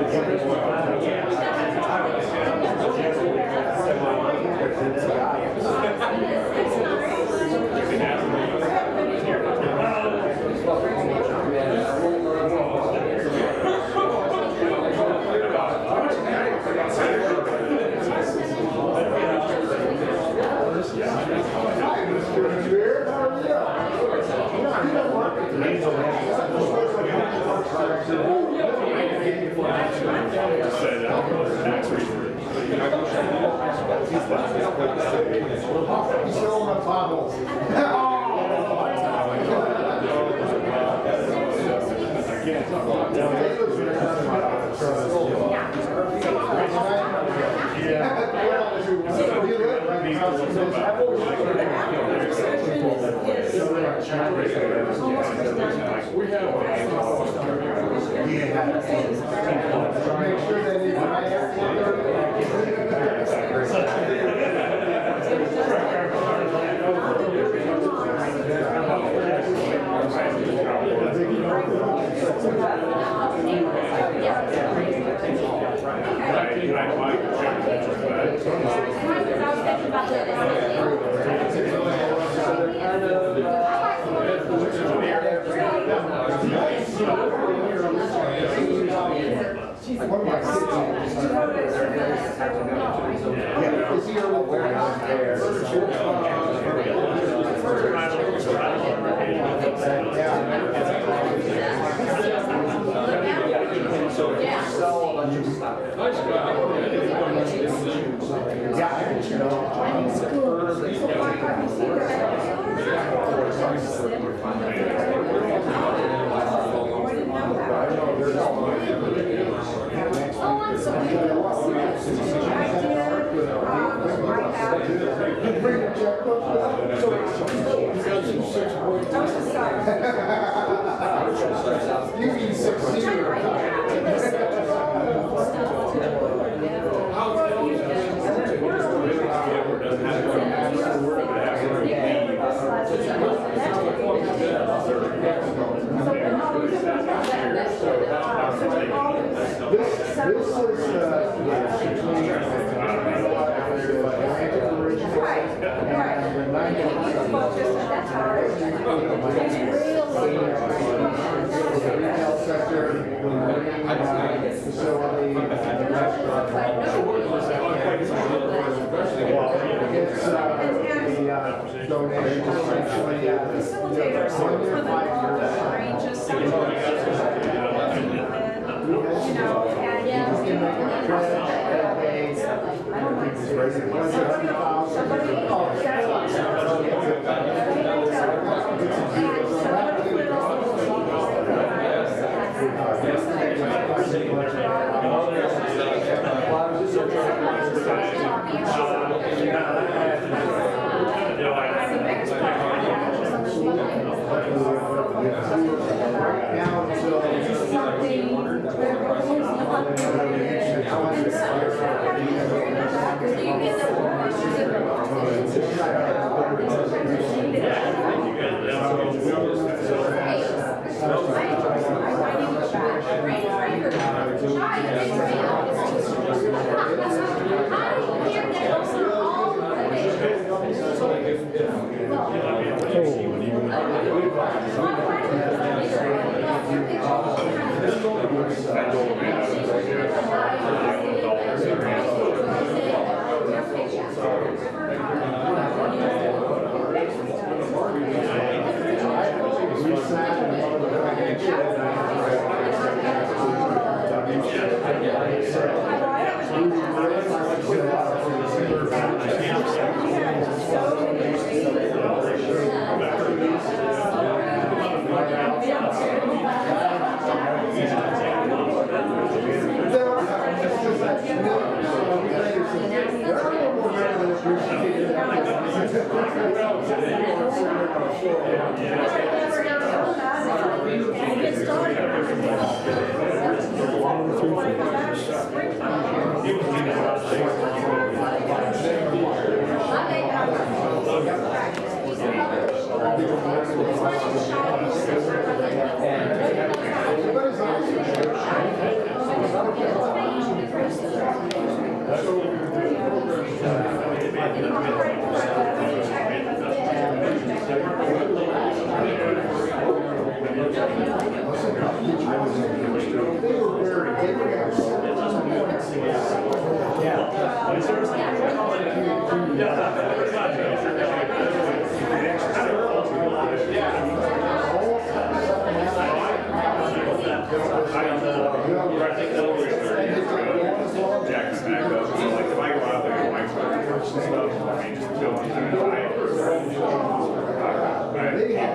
Everybody's on.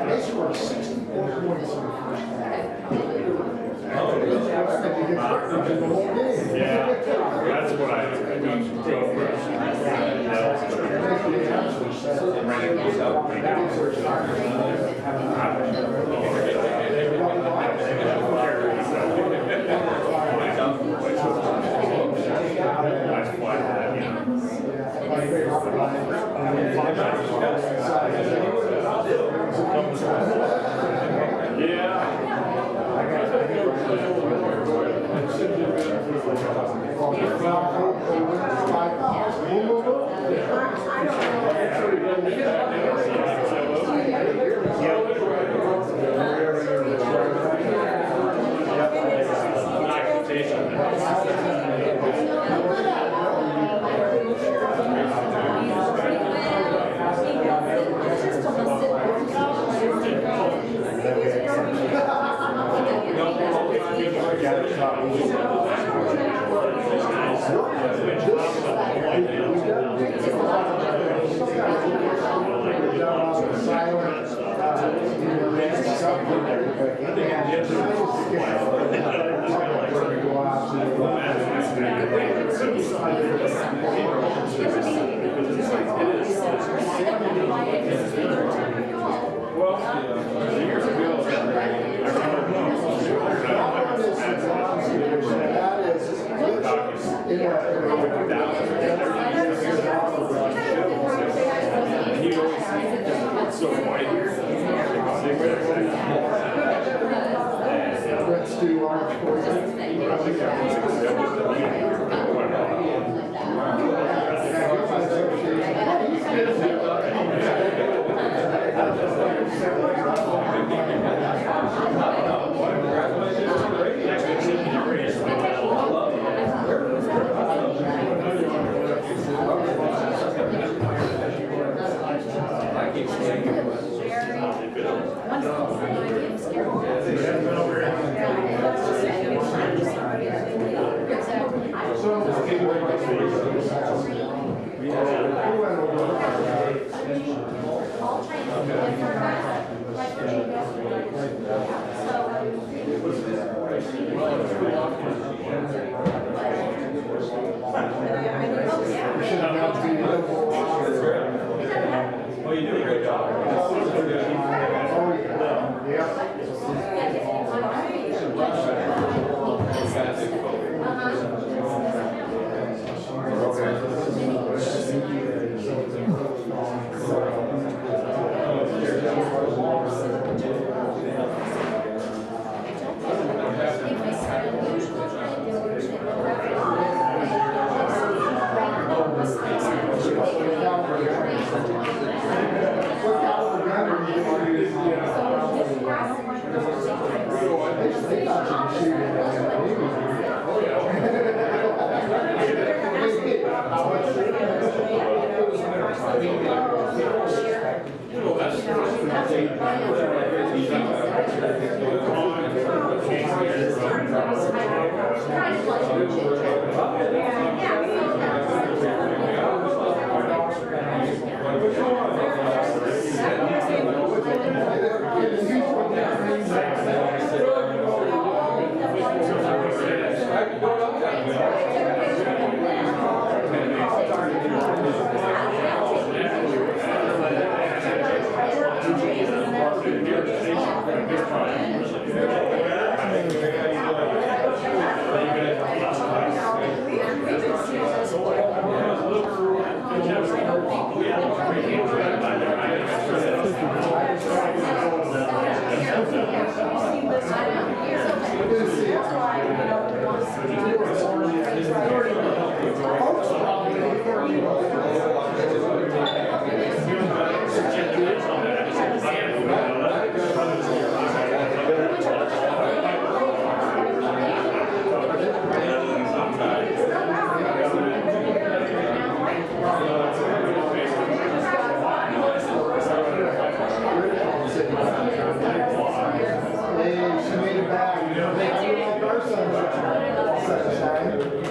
They scored 64 points in the first half. Yeah, that's what I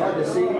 hard to see.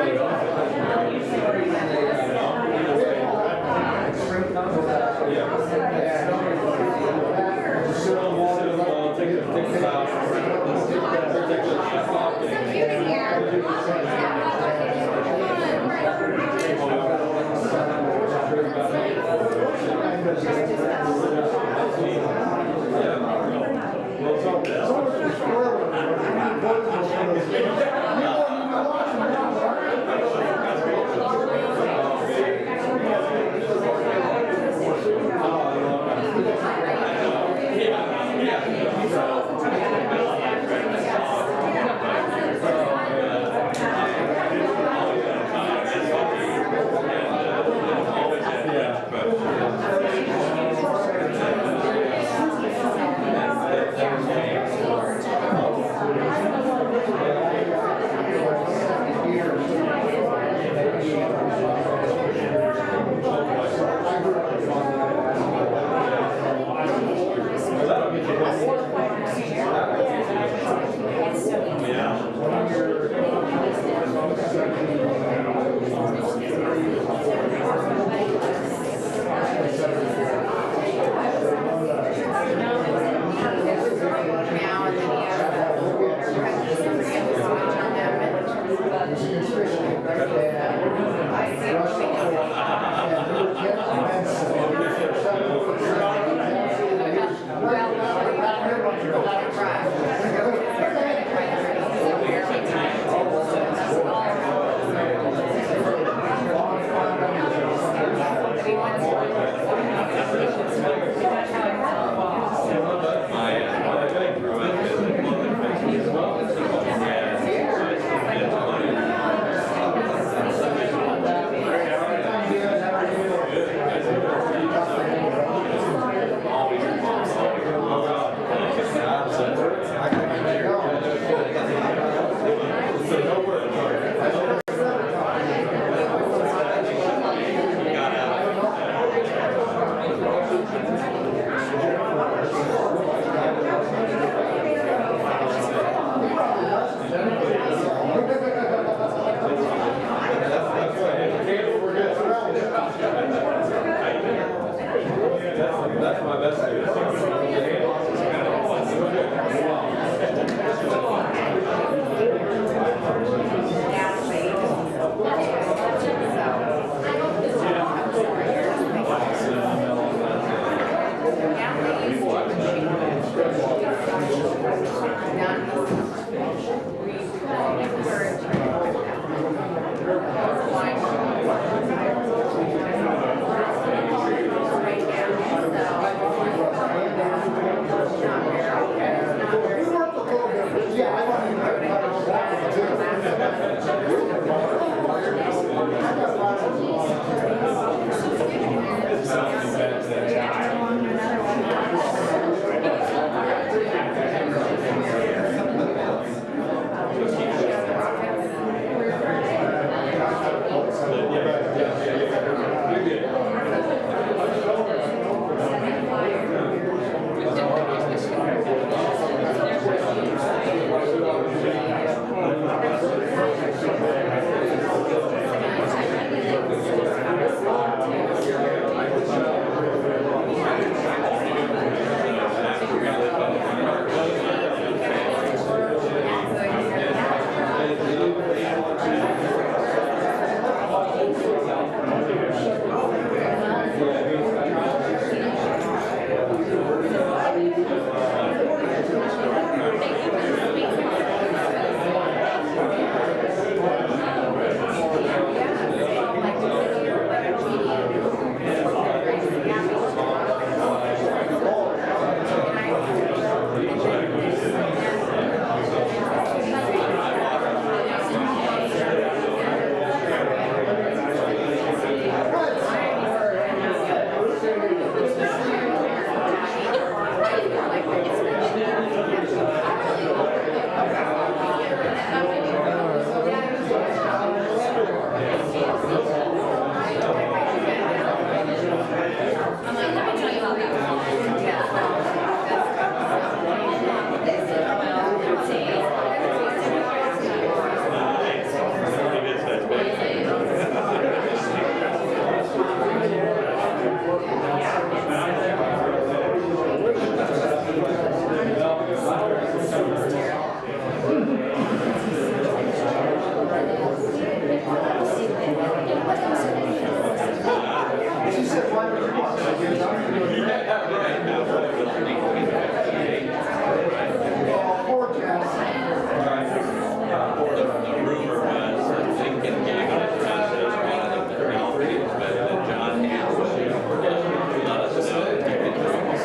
Yeah. the rumor was that Lincoln getting on the process rather than 33 was better than John Hale. Let us know if you can do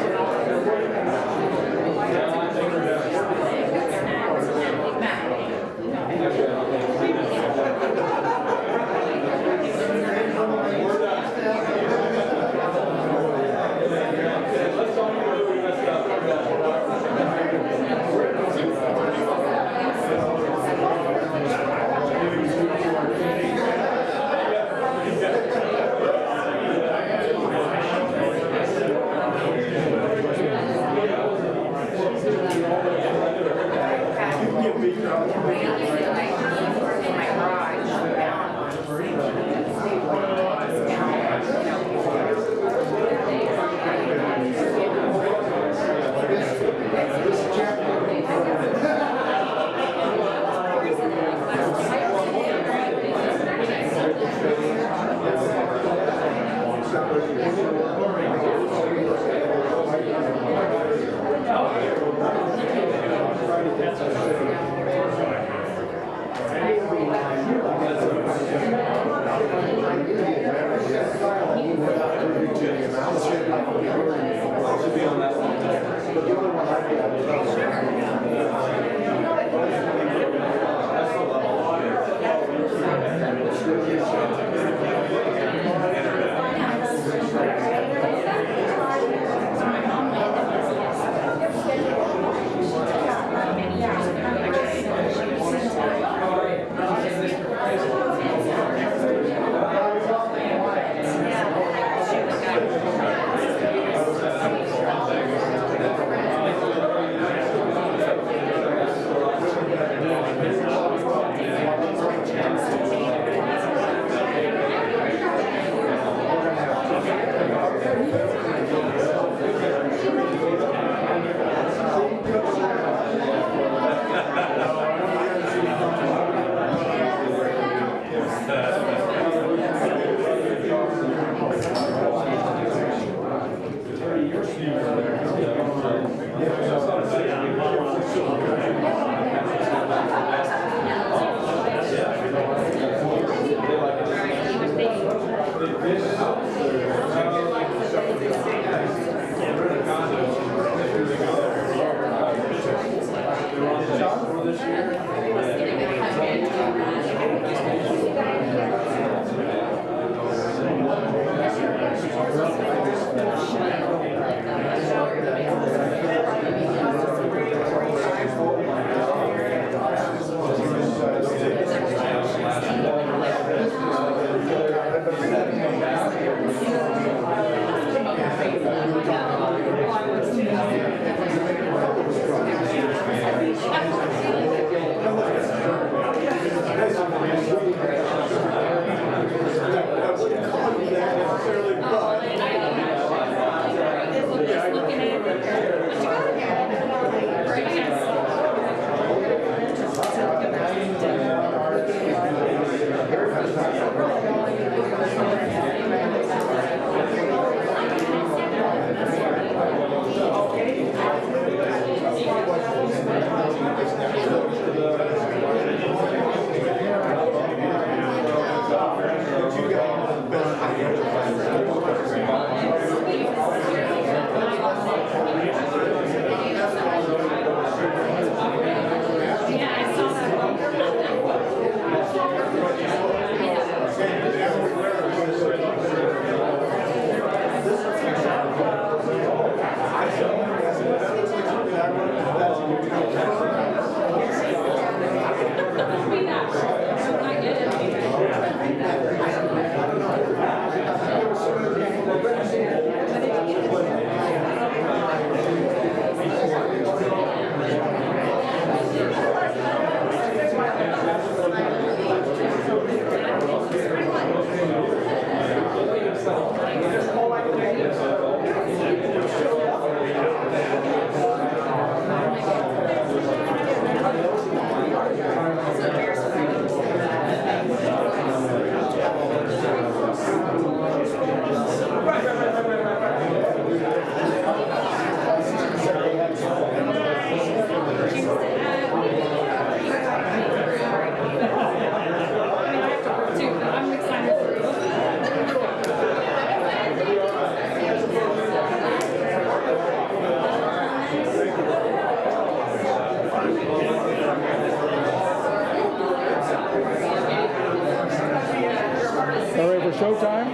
showtime?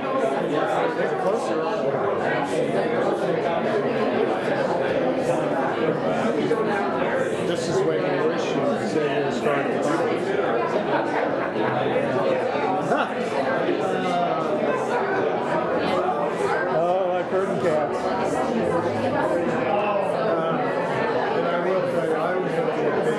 This is when you wish you said you'll start the Oh, like curtain cats. And I will tell you, I was going to be a big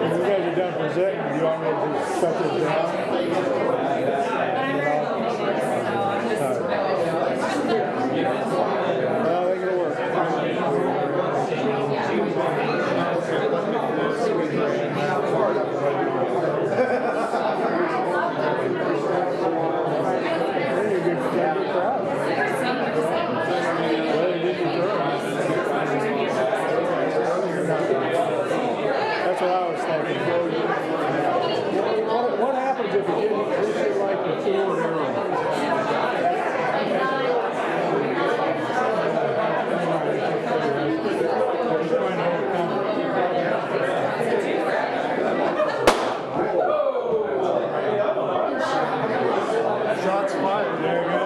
You guys are done presenting. Do you want me to just shut this down? I think it'll work. That's what I was thinking. What happens if you didn't like the two and arrow? Shots fired. There you go.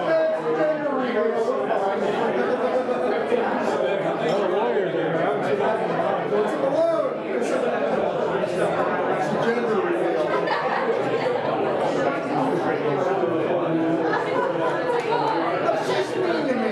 Another Warriors there. I haven't seen that in a while. What's the balloon? It's a gender reveal. She's mean to me.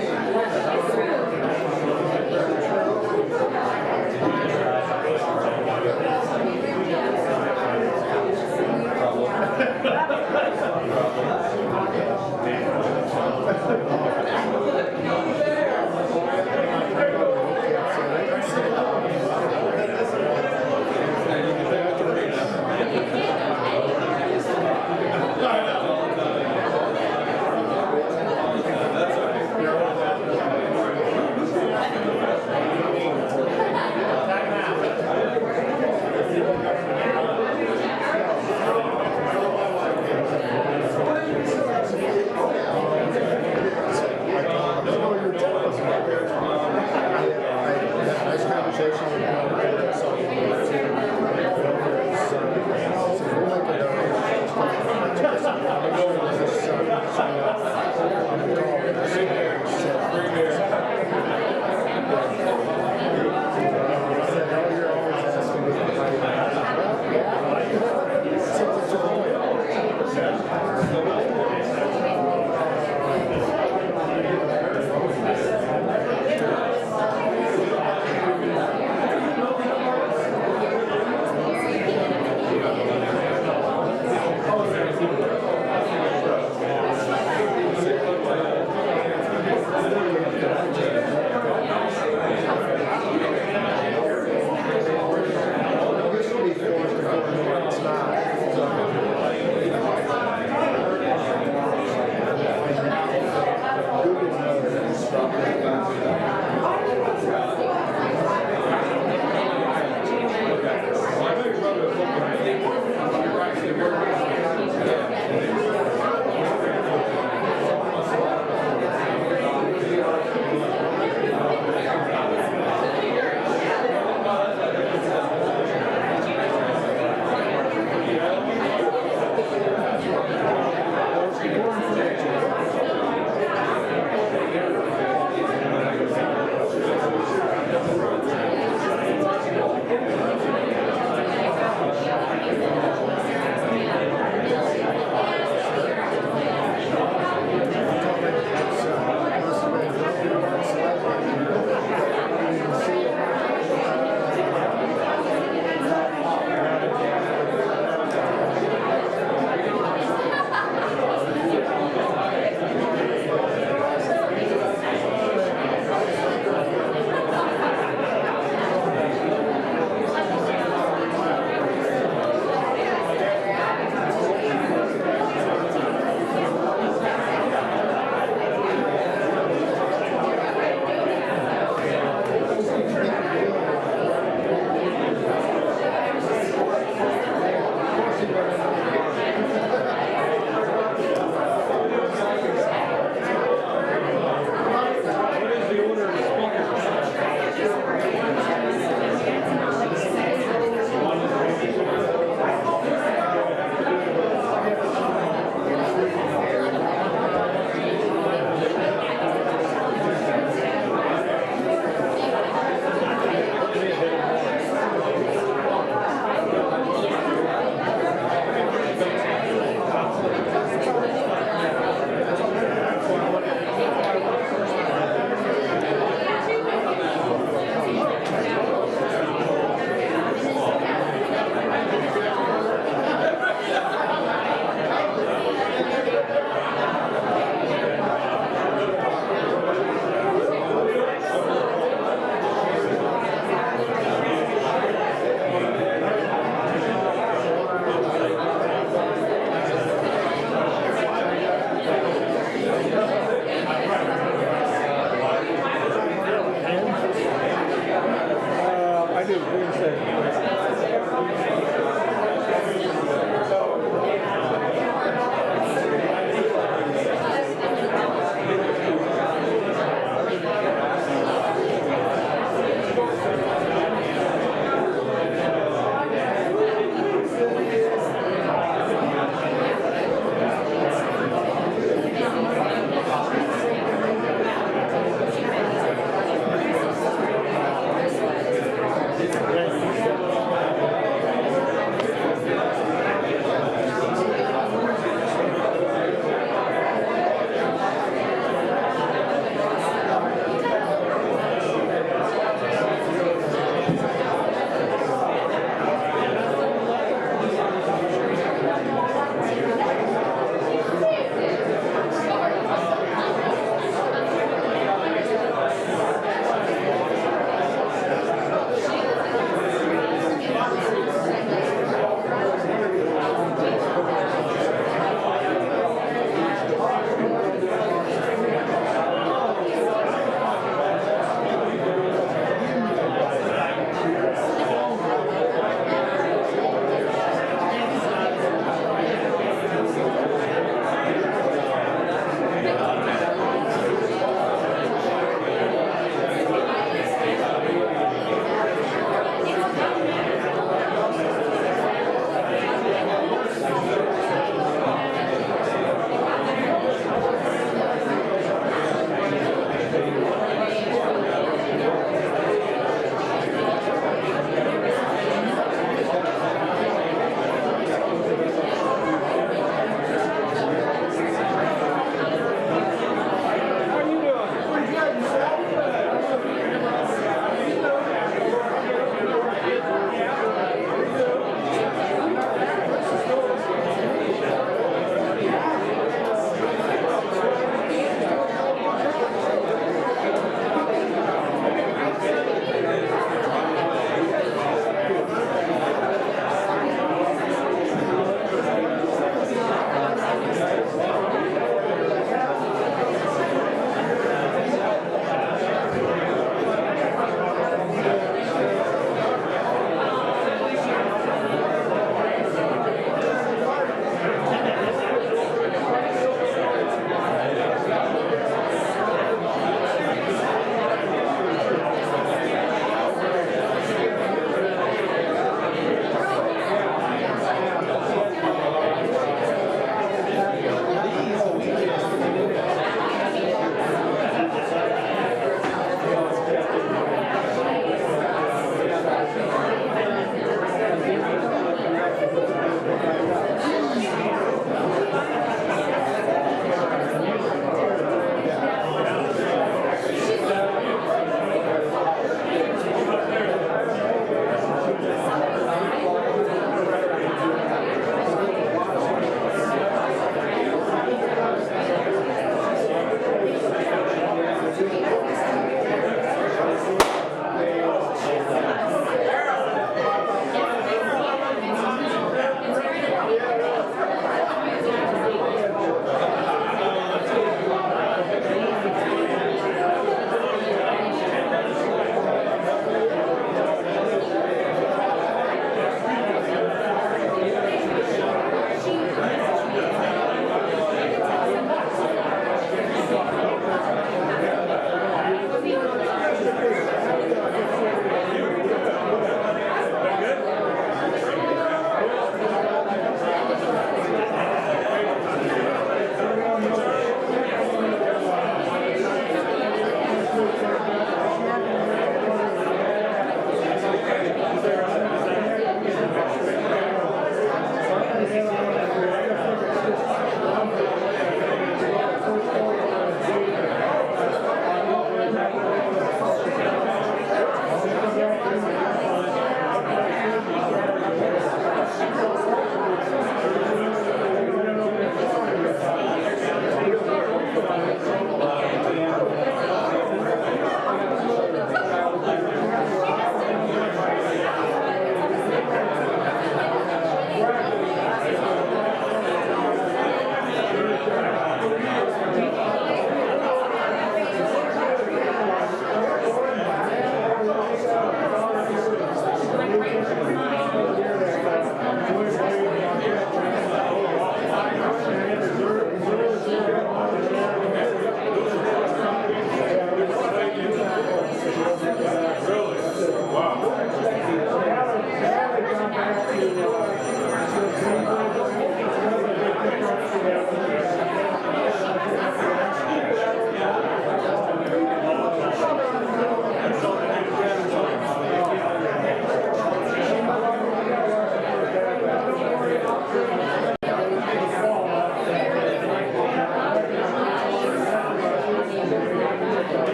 I do. What do you say?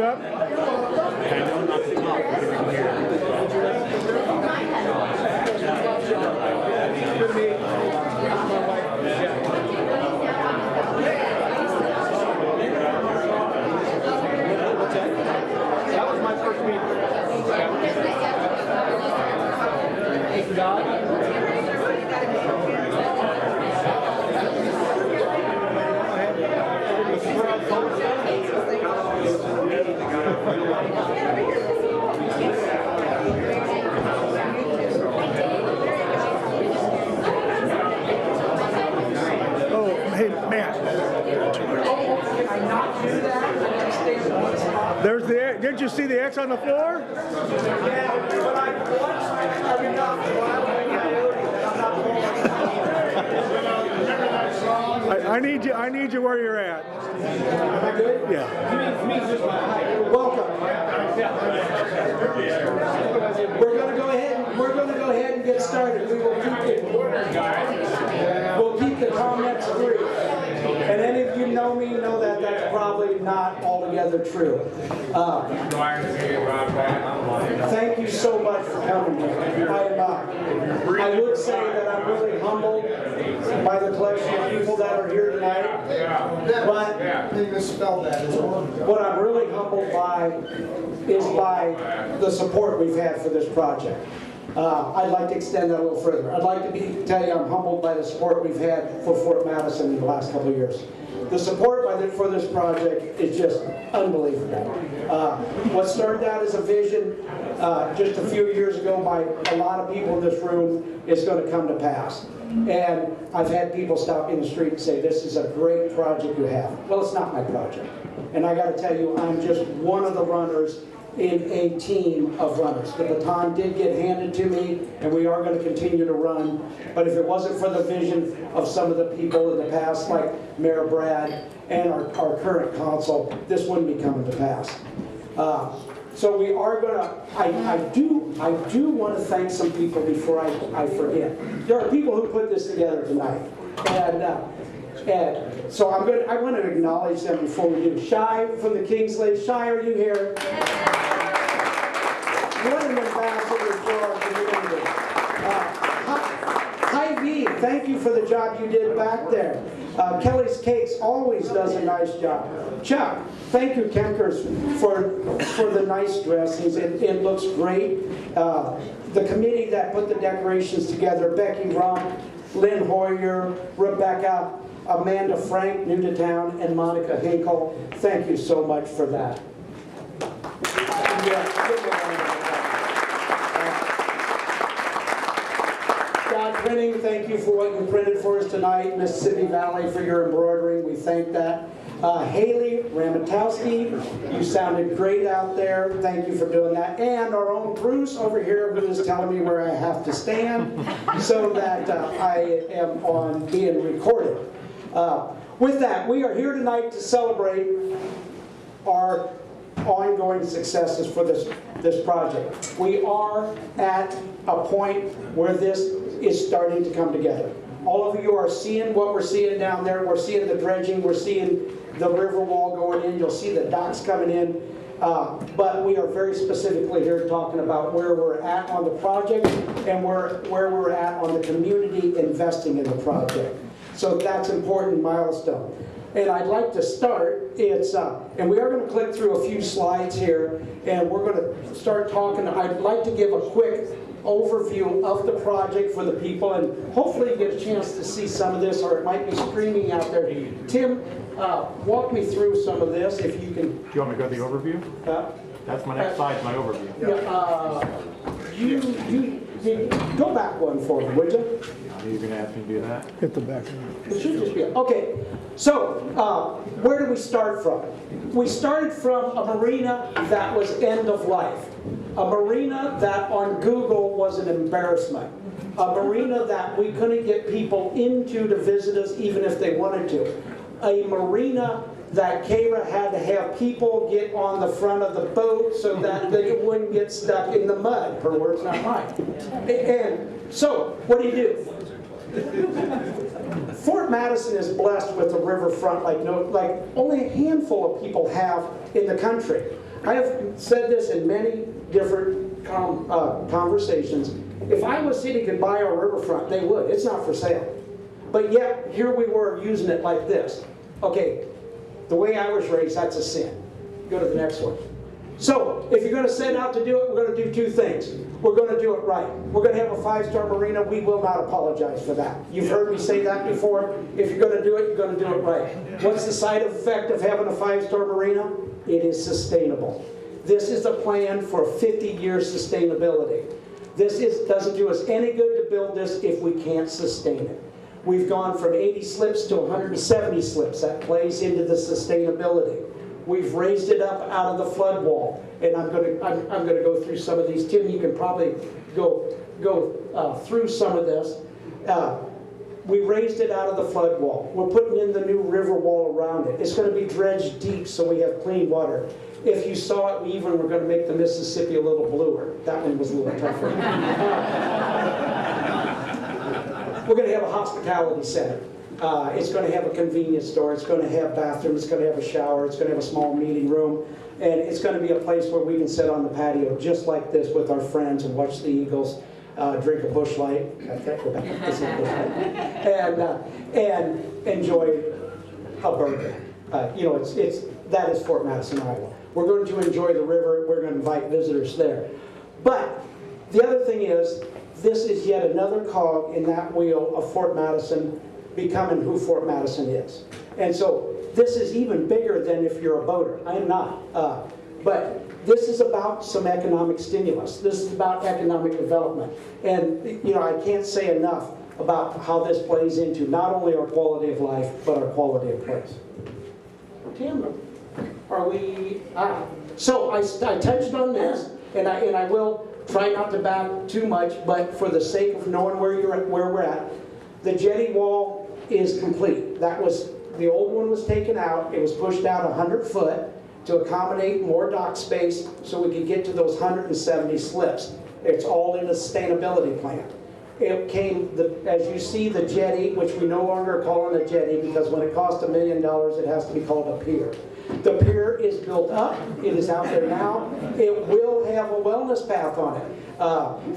up. I know not to talk. That was my first meeting. Oh, hey, Matt. There's the X. Didn't you see the X on the floor? I need you where you're at. Am I good? Yeah. Welcome. We're going to go ahead and get started. We will keep the comments brief. And any of you know me know that that's probably not altogether true. Thank you so much for coming here. I would say that I'm really humbled by the collection of people that are here tonight. But they misspelled that. What I'm really humbled by is by the support we've had for this project. I'd like to extend that a little further. I'd like to tell you I'm humbled by the support we've had for Fort Madison in the last couple of years. The support for this project is just unbelievable. What started out as a vision just a few years ago by a lot of people in this room is going to come to pass. And I've had people stop in the street and say, this is a great project you have. Well, it's not my project. And I got to tell you, I'm just one of the runners in a team of runners. The baton did get handed to me, and we are going to continue to run. But if it wasn't for the vision of some of the people in the past, like Mayor Brad and our current council, this wouldn't be coming to pass. So we are going to, I do want to thank some people before I forget. There are people who put this together tonight. And so I want to acknowledge them before we do. Shai from the Kingsley. Shai, are you here? What an ambassador for our community. Hy-Vee, thank you for the job you did back there. Kelly's Cakes always does a nice job. Chuck, thank you, Kemkers, for the nice dressings. It looks great. The committee that put the decorations together, Becky Rump, Lynn Hoyer, Rebecca, Amanda Frank, new to town, and Monica Hinkle. Thank you so much for that. Scott Printing, thank you for what you printed for us tonight. Mississippi Valley for your embroidering, we thank that. Haley Ramatowski, you sounded great out there. Thank you for doing that. And our own Bruce over here who is telling me where I have to stand so that I am on being recorded. With that, we are here tonight to celebrate our ongoing successes for this project. We are at a point where this is starting to come together. All of you are seeing what we're seeing down there. We're seeing the dredging. We're seeing the river wall going in. You'll see the docks coming in. But we are very specifically here talking about where we're at on the project and where we're at on the community investing in the project. So that's an important milestone. And I'd like to start, and we are going to click through a few slides here, and we're going to start talking. I'd like to give a quick overview of the project for the people, and hopefully you get a chance to see some of this, or it might be streaming out there. Tim, walk me through some of this, if you can. Do you want me to go to the overview? That's my next slide, my overview. You go back one for me, would you? You're going to ask me to do that? Hit the back. It should just be, okay. So, where do we start from? We started from a marina that was end of life. A marina that on Google was an embarrassment. A marina that we couldn't get people into to visit us even if they wanted to. A marina that Kara had to have people get on the front of the boat so that they wouldn't get stuck in the mud. Her words, not mine. And so, what do? Fort Madison is blessed with a riverfront like only a handful of people have in the country. I have said this in many different conversations. If Iowa City could buy our riverfront, they would. It's not for sale. But yet, here we were using it like this. Okay, the way I was raised, that's a sin. Go to the next one. So, if you're going to set out to do it, we're going to do two things. We're going to do it right. We're going to have a 5-star marina. We will not apologize for that. You've heard me say that before. If you're going to do it, you're going to do it right. What's the side effect of having a 5-star marina? It is sustainable. This is a plan for 50-year sustainability. This doesn't do us any good to build this if we can't sustain it. We've gone from 80 slips to 170 slips. That plays into the sustainability. We've raised it up out of the flood wall, and I'm going to go through some of these. Tim, you can probably go through some of this. We raised it out of the flood wall. We're putting in the new river wall around it. It's going to be dredged deep so we have clean water. If you saw it, we even were going to make the Mississippi a little bluer. That one was a little tougher. We're going to have a hospitality center. It's going to have a convenience store. It's going to have bathrooms. It's going to have a shower. It's going to have a small meeting room. And it's going to be a place where we can sit on the patio just like this with our friends and watch the Eagles, drink a Busch Light, and enjoy a burger. That is Fort Madison, Iowa. We're going to enjoy the river. We're going to invite visitors there. But the other thing is, this is yet another cog in that wheel of Fort Madison becoming who Fort Madison is. And so this is even bigger than if you're a boater. I am not. But this is about some economic stimulus. This is about economic development. And I can't say enough about how this plays into not only our quality of life, but our quality of place. Tim, are we... So I touched on this, and I will try not to back too much, but for the sake of knowing where we're at, the jetty wall is complete. The old one was taken out. It was pushed out 100 foot to accommodate more dock space so we could get to those 170 slips. It's all in a sustainability plan. It came, as you see, the jetty, which we no longer are calling a jetty because when it costs $1 million, it has to be called a pier. The pier is built up. It is out there now. It will have a wellness path on it.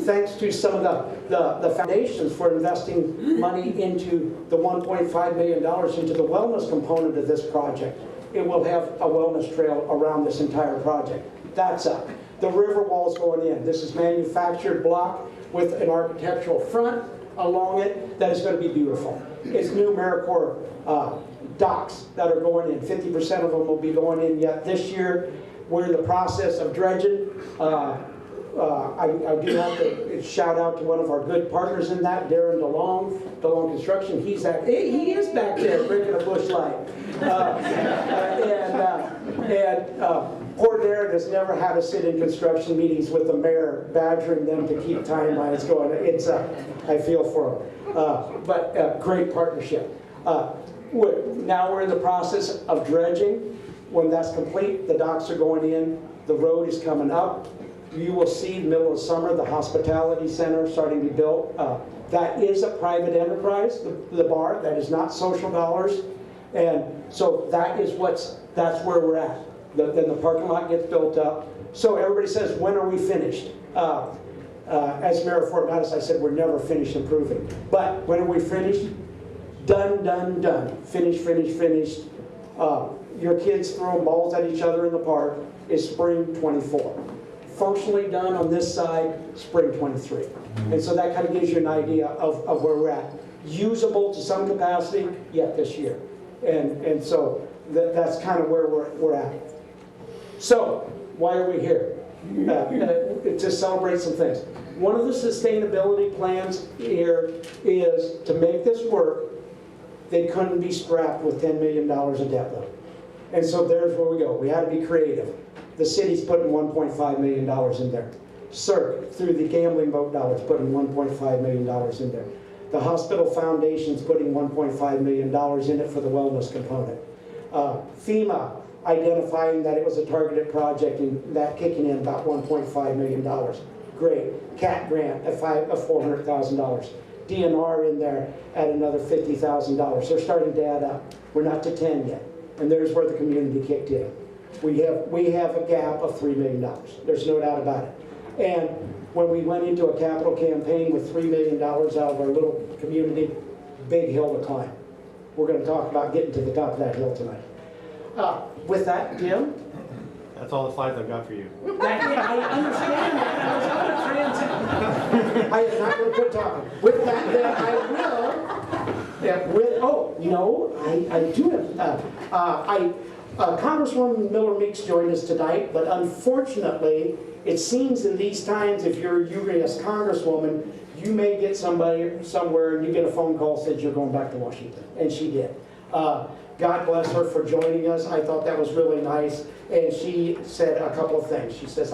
Thanks to some of the foundations for investing money into the $1.5 million into the wellness component of this project. It will have a wellness trail around this entire project. That's up. The river wall's going in. This is manufactured block with an architectural front along it that is going to be beautiful. It's new AmeriCorps docks that are going in. 50% of them will be going in yet this year. We're in the process of dredging. I do have to shout out to one of our good partners in that, Darren DeLong Construction. He is back there drinking a Busch Light. Poor Darren has never had to sit in construction meetings with the mayor badgering them to keep timelines going. I feel for him. But great partnership. Now we're in the process of dredging. When that's complete, the docks are going in. The road is coming up. You will see in the middle of summer the hospitality center starting to be built. That is a private enterprise, the bar. That is not social dollars. And so that's where we're at. Then the parking lot gets built up. So everybody says, when are we finished? As mayor of Fort Madison, I said, we're never finished improving. But when are we finished? Done, done, done. Finished. Your kids throwing balls at each other in the park is spring 24. Functionally done on this side, spring 23. And so that kind of gives you an idea of where we're at. Usable to some capacity, yet this year. And so that's kind of where we're at. So, why are we here? To celebrate some things. One of the sustainability plans here is to make this work, they couldn't be strapped with $10 million of debt load. And so there's where we go. We had to be creative. The city's putting $1.5 million in there. CERC, through the gambling vote dollars, putting $1.5 million in there. The hospital foundation's putting $1.5 million in it for the wellness component. FEMA identifying that it was a targeted project and that kicking in about $1.5 million. Great. CAT grant of $400,000. DNR in there at another $50,000. They're starting to add up. We're not to 10 yet. And there's where the community kicked in. We have a gap of $3 million. There's no doubt about it. And when we went into a capital campaign with $3 million out of our little community, big hill to climb. We're going to talk about getting to the top of that hill tonight. With that, Jim? That's all the slides I've got for you. I understand that. I am not going to quit talking. With that, then I will. Yeah, I do have. Congresswoman Miller Meeks joined us tonight, but unfortunately, it seems in these times, if you're a UAS Congresswoman, you may get somebody somewhere and you get a phone call that says you're going back to Washington, and she did. God bless her for joining us. I thought that was really nice, and she said a couple of things. She says,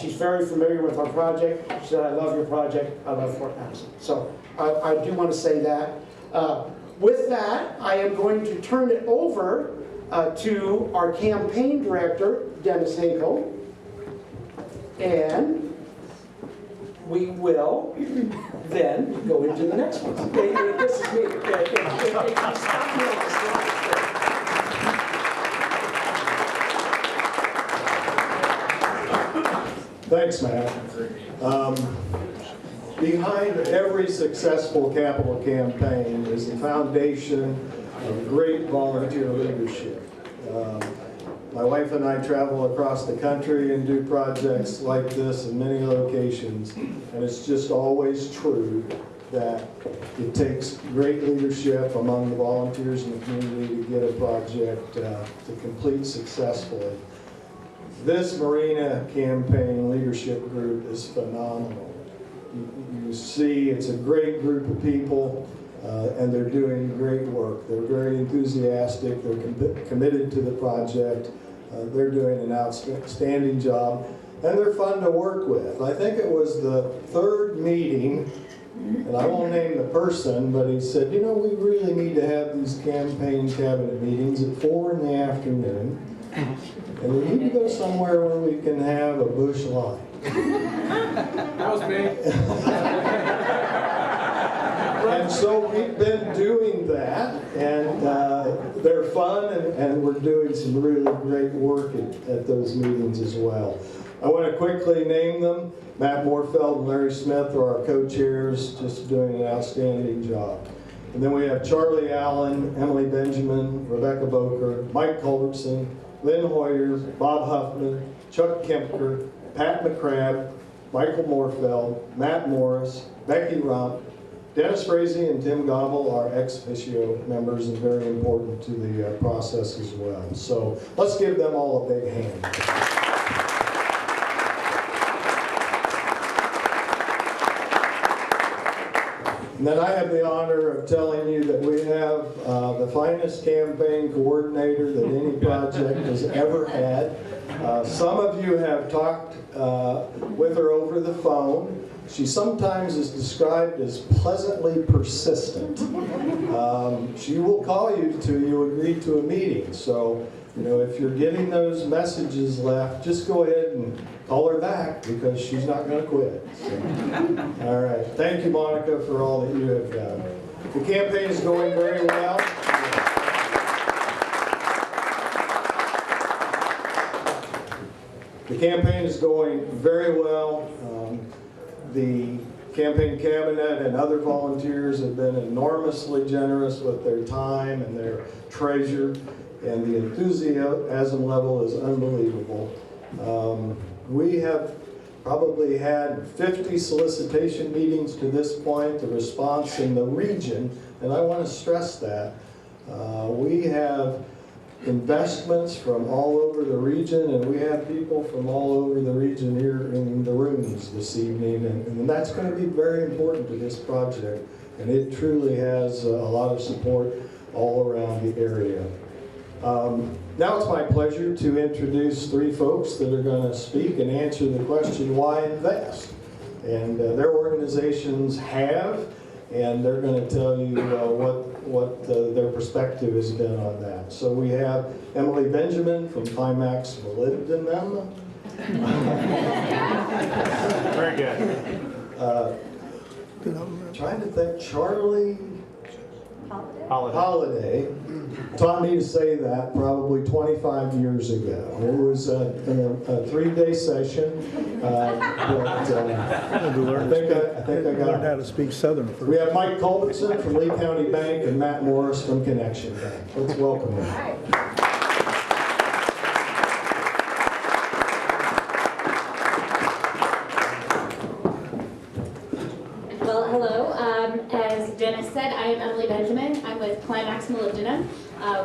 she's very familiar with our project. She said, I love your project. I love Fort Madison. So I do want to say that. With that, I am going to turn it over to our campaign director, Dennis Hinkle, and we will then go into the next one. This is me. Thanks, Matt. Behind every successful capital campaign is the foundation of great volunteer leadership. My wife and I travel across the country and do projects like this in many locations, and it's just always true that it takes great leadership among the volunteers in the community to get a project to complete successfully. This Marina campaign leadership group is phenomenal. You see it's a great group of people, and they're doing great work. They're very enthusiastic, they're committed to the project, they're doing an outstanding job, and they're fun to work with. I think it was the third meeting, and I won't name the person, but he said, you know, we really need to have these campaign cabinet meetings at 4 in the afternoon, and we need to go somewhere where we can have a bush light. That was me. And so we've been doing that, and they're fun, and we're doing some really great work at those meetings as well. I want to quickly name them. Matt Moorfeld and Larry Smith are our co-chairs, just doing an outstanding job. And then we have Charlie Allen, Emily Benjamin, Rebecca Boker, Mike Culbertson, Lynn Hoyer, Bob Huffman, Chuck Kempker, Pat McCrabb, Michael Moorfeld, Matt Morris, Becky Rump, Dennis Frazee and Tim Gobble are ex officio members and very important to the process as well. So let's give them all a big hand. And then I have the honor of telling you that we have the finest campaign coordinator that any project has ever had. Some of you have talked with her over the phone. She sometimes is described as pleasantly persistent. She will call you till you agree to a meeting. So, you know, if you're getting those messages left, just go ahead and call her back because she's not going to quit. So, all right. Thank you, Monica, for all that you have done. The campaign is going very well. The campaign is going very well. The campaign cabinet and other volunteers have been enormously generous with their time and their treasure, and the enthusiasm level is unbelievable. We have probably had 50 solicitation meetings to this point. The response in the region, and I want to stress that, we have investments from all over the region, and we have people from all over the region here in the rooms this evening, and that's going to be very important to this project, and it truly has a lot of support all around the area. Now it's my pleasure to introduce three folks that are going to speak and answer the question, why invest? And their organizations have, and they're going to tell you what their perspective has been on that. So we have Emily Benjamin from Climax Molybdenum. Very good. Trying to think, Charlie Holiday taught me to say that probably 25 years ago. It was a 3-day session. I think I got Learned how to speak Southern first. We have Mike Culbertson from Lee County Bank and Matt Morris from Connection Bank. Let's welcome them. Well, hello. As Jenna said, I am Emily Benjamin. I'm with Climax Molybdenum.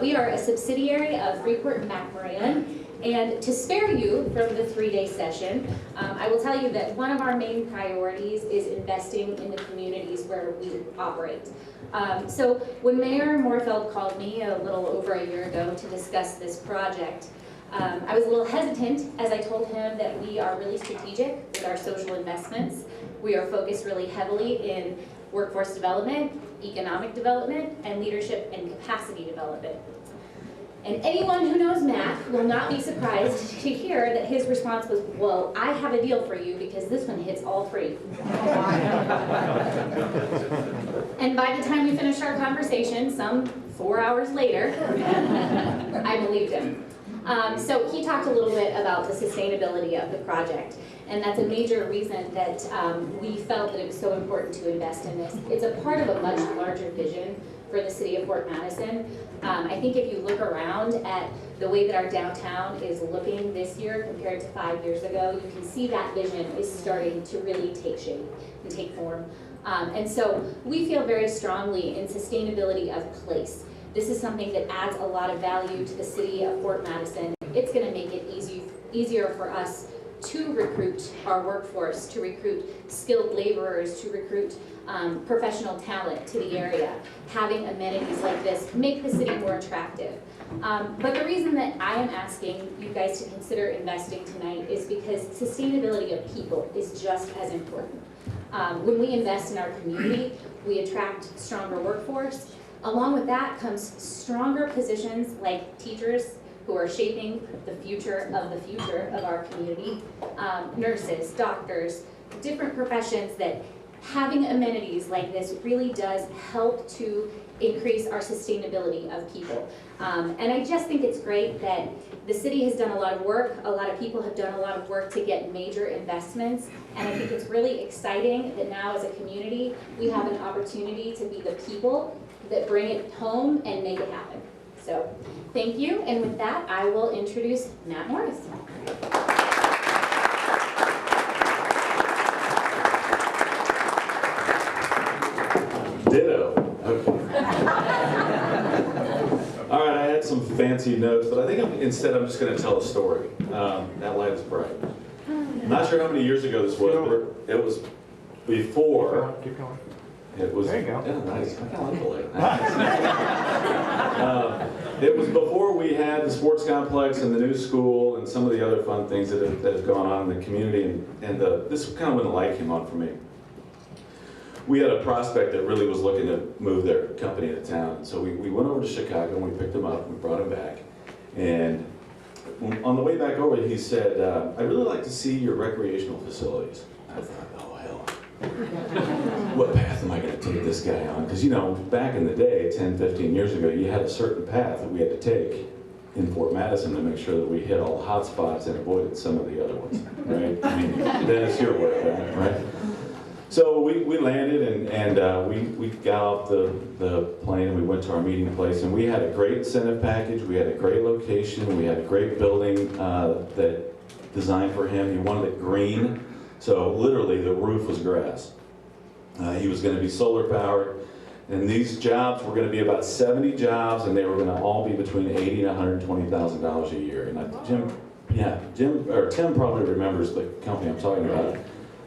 We are a subsidiary of Freeport McMoran. And to spare you from the 3-day session, I will tell you that one of our main priorities is investing in the communities where we operate. So when Mayor Moorfeld called me a little over a year ago to discuss this project, I was a little hesitant as I told him that we are really strategic with our social investments. We are focused really heavily in workforce development, economic development, and leadership and capacity development. And anyone who knows Matt will not be surprised to hear that his response was, well, I have a deal for you because this one hits all 3. And by the time we finished our conversation, some 4 hours later, I believed him. So he talked a little bit about the sustainability of the project. And that's a major reason that we felt that it was so important to invest in this. It's a part of a much larger vision for the city of Fort Madison. I think if you look around at the way that our downtown is looking this year compared to 5 years ago, you can see that vision is starting to really take shape and take form. And so we feel very strongly in sustainability of place. This is something that adds a lot of value to the city of Fort Madison. It's going to make it easier for us to recruit our workforce, to recruit skilled laborers, to recruit professional talent to the area. Having amenities like this make the city more attractive. But the reason that I am asking you guys to consider investing tonight is because sustainability of people is just as important. When we invest in our community, we attract stronger workforce. Along with that comes stronger positions like teachers, who are shaping the future of our community, nurses, doctors, different professions that having amenities like this really does help to increase our sustainability of people. And I just think it's great that the city has done a lot of work, a lot of people have done a lot of work to get major investments, and I think it's really exciting that now as a community, we have an opportunity to be the people that bring it home and make it happen. So, thank you, and with that, I will introduce Matt Morris. Ditto. Okay. All right, I had some fancy notes, but I think I'm just going to tell a story. That light is bright. Not sure how many years ago this was, but it was before. Keep going. It was. There you go. Yeah, nice. I kind of like the light. It was before we had the sports complex and the new school and some of the other fun things that have gone on in the community, and this is kind of when the light came on for me. We had a prospect that really was looking to move their company to town, and so we went over to Chicago and we picked him up and we brought him back. And on the way back over, he said, "I'd really like to see your recreational facilities." I thought, oh hell. What path am I going to take this guy on? Because, you know, back in the day, 10, 15 years ago, you had a certain path that we had to take in Fort Madison to make sure that we hit all the hot spots and avoided some of the other ones, right? I mean, Dennis, you're aware of that, right? So we landed and we got off the plane and we went to our meeting place, and we had a great incentive package, we had a great location, we had a great building that designed for him. He wanted it green. So literally the roof was grass. He was going to be solar powered, and these jobs were going to be about 70 jobs, and they were going to all be between $80,000 and $120,000 a year. And Tim probably remembers the company I'm talking about.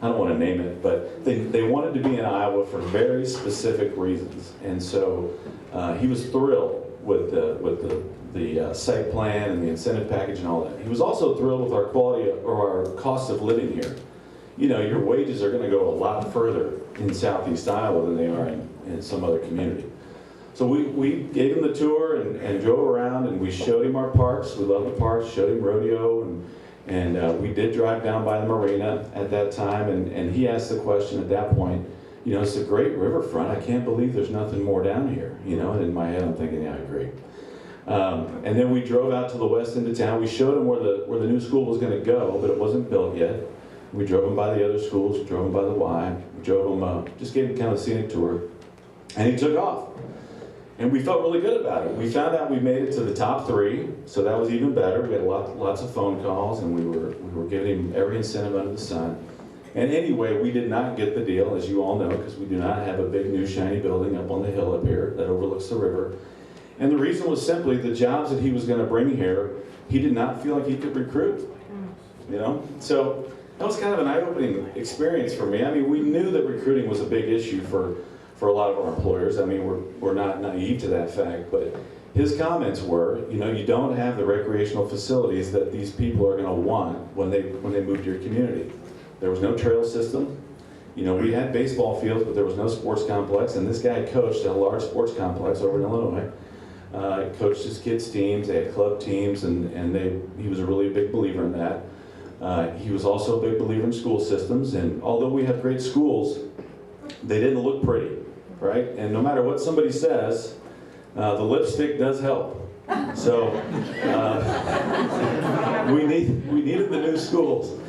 I don't want to name it, but they wanted to be in Iowa for very specific reasons, and so he was thrilled with the site plan and the incentive package and all that. He was also thrilled with our quality or our cost of living here. You know, your wages are going to go a lot further in Southeast Iowa than they are in some other community. So we gave him the tour and drove around, and we showed him our parks. We love the parks, showed him rodeo, and we did drive down by the marina at that time, and he asked the question at that point, you know, it's a great riverfront. I can't believe there's nothing more down here, you know, and in my head I'm thinking, yeah, I agree. And then we drove out to the west end of town. We showed him where the new school was going to go, but it wasn't built yet. We drove him by the other schools, drove him by the Y, we drove him, just gave him kind of a scenic tour, and he took off. And we felt really good about it. We found out we made it to the top 3, so that was even better. We had lots of phone calls, and we were giving him every incentive under the sun. And anyway, we did not get the deal, as you all know, because we do not have a big new shiny building up on the hill up here that overlooks the river. And the reason was simply the jobs that he was going to bring here, he did not feel like he could recruit. You know? So that was kind of an eye-opening experience for me. I mean, we knew that recruiting was a big issue for a lot of our employers. I mean, we're not naive to that fact, but his comments were, you know, you don't have the recreational facilities that these people are going to want when they move to your community. There was no trail system. You know, we had baseball fields, but there was no sports complex, and this guy coached at a large sports complex over in Illinois. Coached his kids' teams, they had club teams, and he was a really big believer in that. He was also a big believer in school systems, and although we have great schools, they didn't look pretty, right? And no matter what somebody says, the lipstick does help. So we needed the new schools.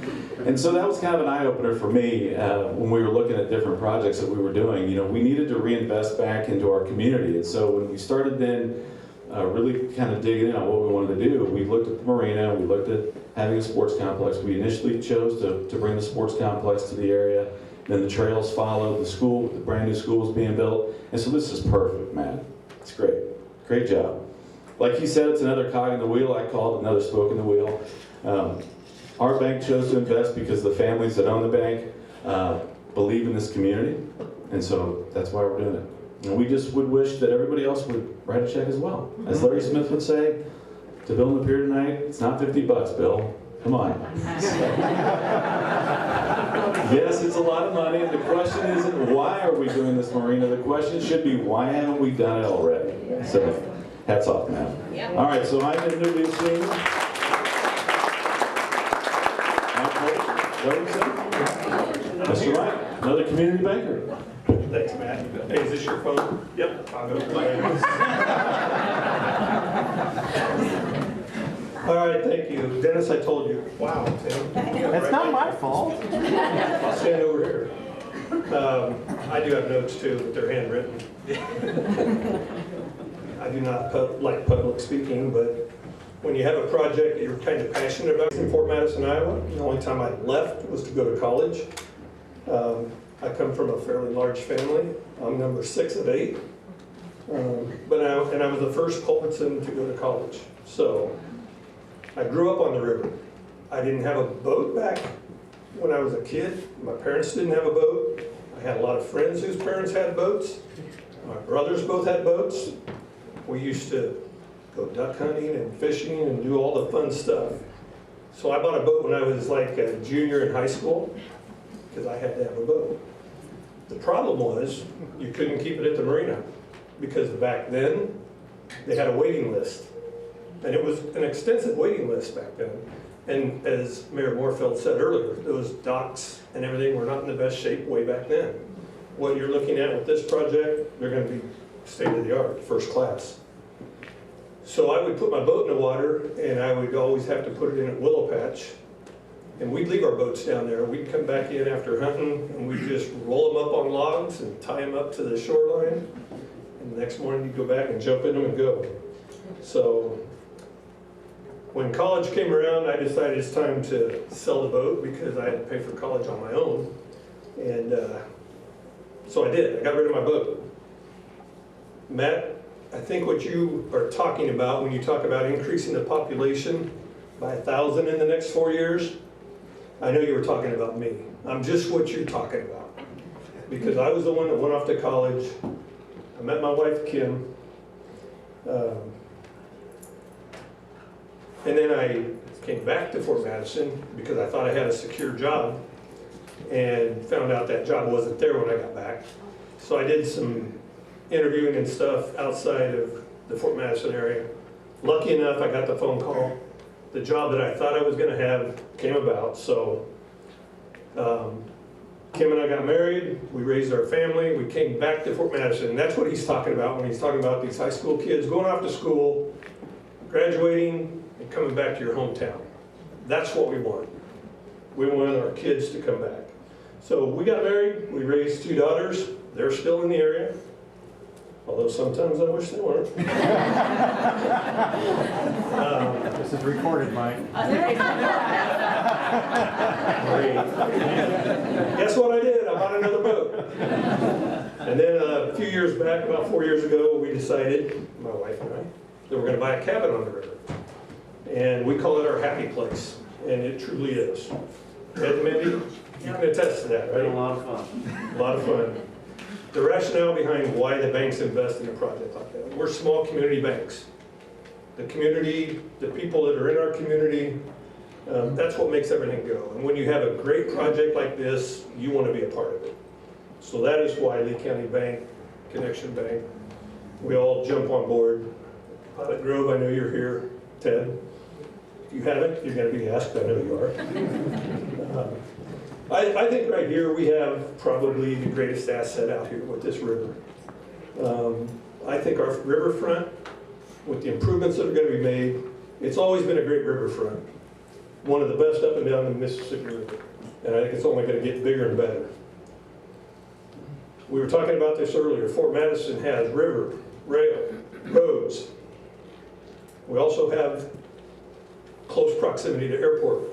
And so that was kind of an eye-opener for me when we were looking at different projects that we were doing. You know, we needed to reinvest back into our community. And so when we started then really kind of digging in on what we wanted to do, we looked at the marina, we looked at having a sports complex. We initially chose to bring the sports complex to the area. Then the trails followed, the brand new school was being built. And so this is perfect, man. It's great. Great job. Like he said, it's another cog in the wheel. I call it another spoke in the wheel. Our bank chose to invest because the families that own the bank believe in this community, and so that's why we're doing it. And we just would wish that everybody else would write a check as well. As Larry Smith would say, to build the pier tonight, it's not $50, Bill. Come on. Yes, it's a lot of money, and the question isn't why are we doing this marina, the question should be why haven't we done it already? So, hats off, man. Yep. All right, so I'm introducing Mr. Wright, another community banker. Thanks, Matt. Hey, is this your phone? Yep. I'll go play. All right, thank you. Dennis, I told you. Wow, Tim. That's not my fault. I'll stand over here. I do have notes too, but they're handwritten. I do not like public speaking, but when you have a project that you're kind of passionate about in Fort Madison, Iowa, the only time I left was to go to college. I come from a fairly large family. I'm number 6 of 8. And I was the first Culbertson to go to college. So I grew up on the river. I didn't have a boat back when I was a kid. My parents didn't have a boat. I had a lot of friends whose parents had boats. My brothers both had boats. We used to go duck hunting and fishing and do all the fun stuff. So I bought a boat when I was like a junior in high school because I had to have a boat. The problem was you couldn't keep it at the marina because back then they had a waiting list. And it was an extensive waiting list back then. And as Mayor Moorfield said earlier, those docks and everything were not in the best shape way back then. What you're looking at with this project, they're going to be state of the art, first class. So I would put my boat in the water, and I would always have to put it in at Willow Patch. And we'd leave our boats down there. We'd come back in after hunting, and we'd just roll them up on logs and tie them up to the shoreline. And the next morning, you'd go back and jump in them and go. So when college came around, I decided it's time to sell the boat because I had to pay for college on my own. And so I did. I got rid of my boat. Matt, I think what you are talking about when you talk about increasing the population by 1,000 in the next 4 years, I know you were talking about me. I'm just what you're talking about. Because I was the one that went off to college. I met my wife, Kim. And then I came back to Fort Madison because I thought I had a secure job and found out that job wasn't there when I got back. So I did some interviewing and stuff outside of the Fort Madison area. Lucky enough, I got the phone call. The job that I thought I was going to have came about, so Kim and I got married, we raised our family, we came back to Fort Madison. And that's what he's talking about when he's talking about these high school kids going off to school, graduating, and coming back to your hometown. That's what we want. We want our kids to come back. So we got married, we raised 2 daughters. They're still in the area, although sometimes I wish they weren't. This is recorded, Mike. Guess what I did? I bought another boat. And then a few years back, about 4 years ago, we decided, my wife and I, that we're going to buy a cabin on the river. And we call it our happy place. And it truly is. Ed and Mindy, you can attest to that, right? A lot of fun. A lot of fun. The rationale behind why the banks invest in a project like that. We're small community banks. The community, the people that are in our community, that's what makes everything go. And when you have a great project like this, you want to be a part of it. So that is why Lee County Bank, Connection Bank, we all jump on board. Pilot Grove, I know you're here. Ted, if you haven't, you're going to be asked. I know you are. I think right here we have probably the greatest asset out here with this river. I think our riverfront, with the improvements that are going to be made, it's always been a great riverfront. One of the best up and down the Mississippi River. And I think it's only going to get bigger and better. We were talking about this earlier. Fort Madison has river, rail, roads. We also have close proximity to airport.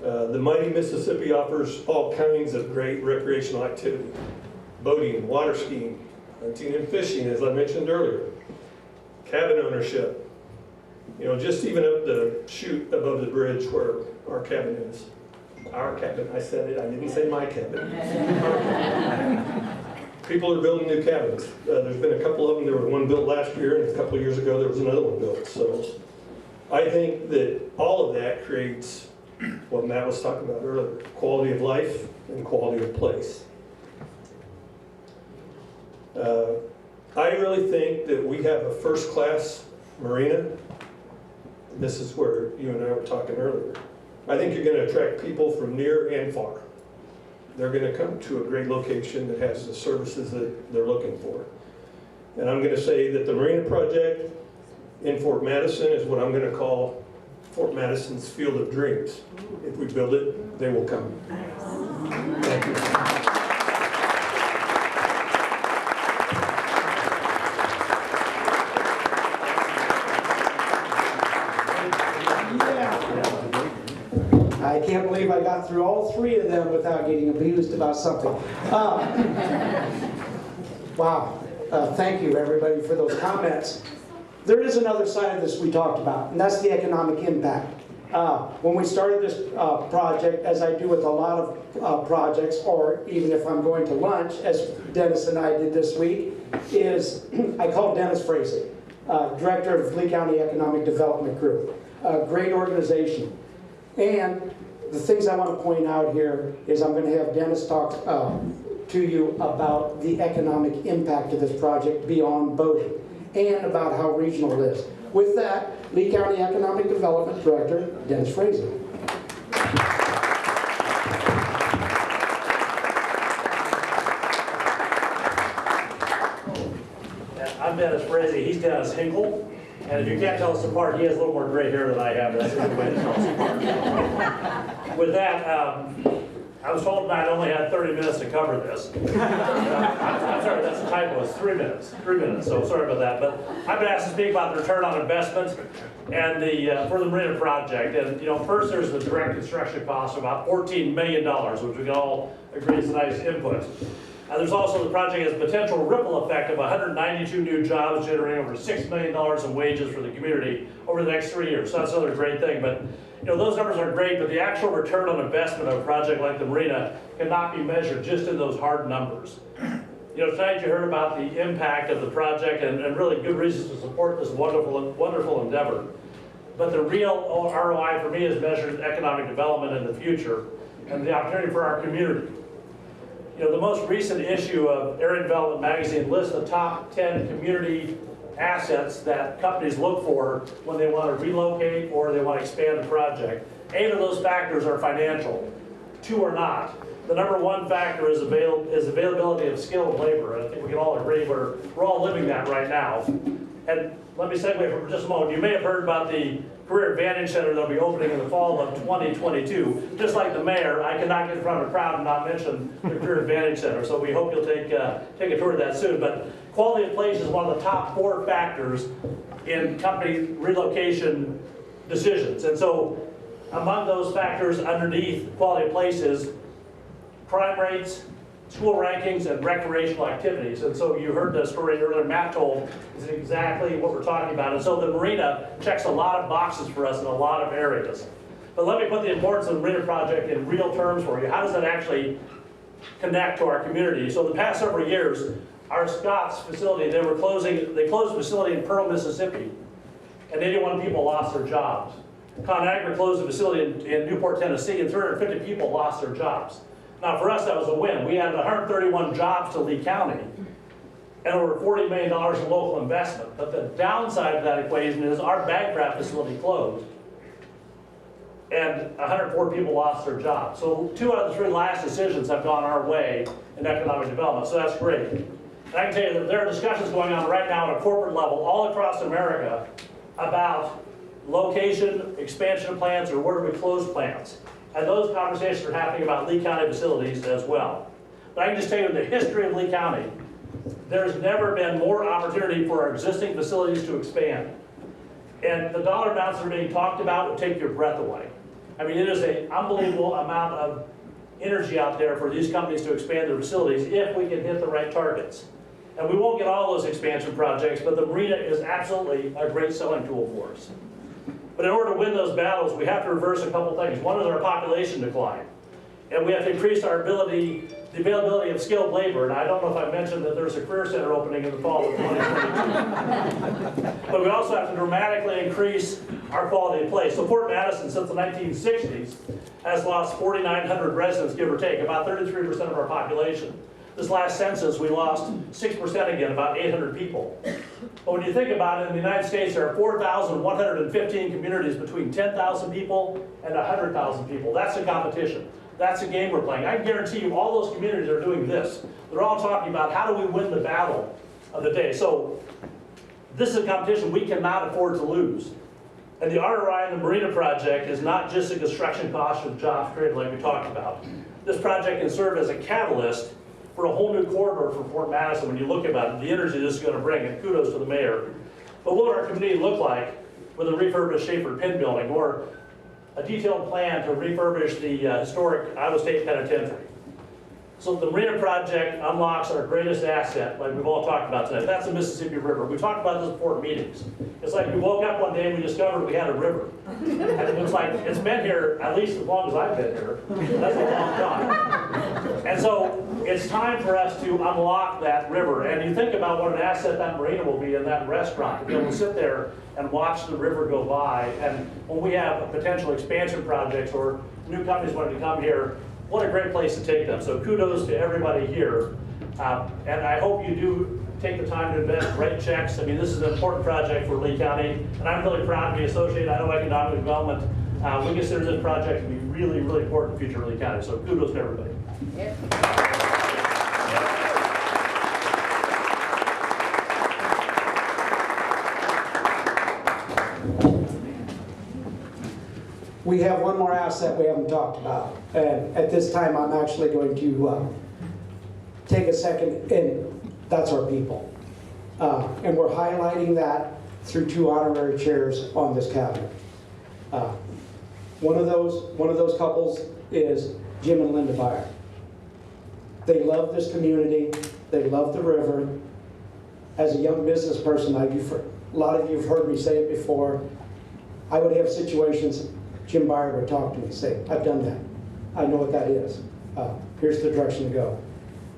The mighty Mississippi offers all kinds of great recreational activity. Boating, water skiing, hunting and fishing, as I mentioned earlier. Cabin ownership. You know, just even up the chute above the bridge where our cabin is. Our cabin, I said it, I didn't say my cabin. Our cabin. People are building new cabins. There's been a couple of them. There was one built last year, and a couple of years ago there was another one built. So I think that all of that creates what Matt was talking about earlier, quality of life and quality of place. I really think that we have a first-class marina. This is where you and I were talking earlier. I think you're going to attract people from near and far. They're going to come to a great location that has the services that they're looking for. And I'm going to say that the marina project in Fort Madison is what I'm going to call Fort Madison's Field of Dreams. If we build it, they will come. Thank you. I can't believe I got through all 3 of them without getting abused about something. Wow. Thank you, everybody, for those comments. There is another side of this we talked about, and that's the economic impact. When we started this project, as I do with a lot of projects, or even if I'm going to lunch, as Dennis and I did this week, is I called Dennis Frazee, Director of Lee County Economic Development Group. A great organization. And the things I want to point out here is I'm going to have Dennis talk to you about the economic impact of this project beyond boating, and about how regional it is. With that, Lee County Economic Development Director, Dennis Frazee. I'm Dennis Frazee, he's Dennis Hinkle. And if you can't tell us apart, he has a little more gray hair than I have. That's a good way to tell us apart. With that, I was told I only had 30 minutes to cover this. I'm sorry, that's a typo. It's 3 minutes. 3 minutes. So sorry about that. But I've been asked to speak about the return on investment and for the Marina project. And first there's the direct construction cost of about $14 million, which we can all agree is a nice input. There's also the project has potential ripple effect of 192 new jobs, generating over $6 million in wages for the community over the next 3 years. So that's another great thing. But those numbers are great, but the actual return on investment of a project like the Marina cannot be measured just in those hard numbers. Tonight you heard about the impact of the project and really good reasons to support this wonderful endeavor. But the real ROI for me is measured in economic development in the future and the opportunity for our community. The most recent issue of Area Development Magazine lists the top 10 community assets that companies look for when they want to relocate or they want to expand a project. 8 of those factors are financial, 2 are not. the number one factor is availability of skilled labor. And I think we can all agree we're all living that right now. And let me segue for just a moment. You may have heard about the Career Advantage Center that'll be opening in the fall of 2022. Just like the mayor, I cannot get in front of a crowd and not mention the Career Advantage Center. So we hope you'll take a tour of that soon. But quality of place is one of the top 4 factors in company relocation decisions. And so among those factors underneath quality of place is crime rates, school rankings, and recreational activities. And so you heard the story earlier Matt told is exactly what we're talking about. And so the marina checks a lot of boxes for us in a lot of areas. But let me put the importance of the marina project in real terms for you. How does that actually connect to our community? So the past several years, our Scott's facility, they closed a facility in Pearl, Mississippi, and 81 people lost their jobs. ConAgra closed a facility in Newport, Tennessee, and 350 people lost their jobs. Now for us, that was a win. We added 131 jobs to Lee County and over $40 million in local investment. But the downside of that equation is our bag wrap facility closed and 104 people lost their jobs. So 2 out of the 3 last decisions have gone our way in economic development, so that's great. And I can tell you that there are discussions going on right now at a corporate level all across America about location, expansion plans, or where do we close plants. And those conversations are happening about Lee County facilities as well. But I can just tell you in the history of Lee County, there's never been more opportunity for our existing facilities to expand. And the dollar amounts that are being talked about would take your breath away. I mean, it is an unbelievable amount of energy out there for these companies to expand their facilities if we can hit the right targets. And we won't get all those expansion projects, but the marina is absolutely a great selling tool for us. But in order to win those battles, we have to reverse a couple things. One is our population decline. And we have to increase our the availability of skilled labor. And I don't know if I mentioned that there's a career center opening in the fall of 2022. But we also have to dramatically increase our quality of place. So Fort Madison, since the 1960s, has lost 4,900 residents, give or take, about 33% of our population. This last census, we lost 6% again, about 800 people. But when you think about it, in the United States, there are 4,115 communities between 10,000 people and 100,000 people. That's a competition. That's a game we're playing. I guarantee you all those communities are doing this. They're all talking about how do we win the battle of the day. So this is a competition we cannot afford to lose. And the ROI in the Marina project is not just a construction cost of jobs created like we talked about. This project can serve as a catalyst for a whole new corridor for Fort Madison when you look about it, the energy this is going to bring, and kudos to the mayor. But what would our community look like with a refurbished Schaefer Penn building or a detailed plan to refurbish the historic Iowa State Penitentiary? So the Marina project unlocks our greatest asset, like we've all talked about tonight. That's the Mississippi River. We talked about this before meetings. It's like we woke up one day and we discovered we had a river. And it looks like it's been here at least as long as I've been here. That's a long time. And so it's time for us to unlock that river. And you think about what an asset that marina will be in that restaurant, to be able to sit there and watch the river go by. And when we have potential expansion projects or new companies wanting to come here, what a great place to take them. So kudos to everybody here. And I hope you do take the time to invest, write checks. I mean, this is an important project for Lee County, and I'm really proud to be associated with Iowa Economic Development. We consider this project to be really, really important for the future of Lee County. So kudos to everybody. We have one more asset we haven't talked about. And at this time, I'm actually going to take a second, and that's our people. And we're highlighting that through 2 honorary chairs on this cabinet. One of those couples is Jim and Linda Byer. They love this community. They love the river. As a young business person, a lot of you have heard me say it before, I would have situations, Jim Byer would talk to me and say, I've done that. I know what that is. Here's the direction to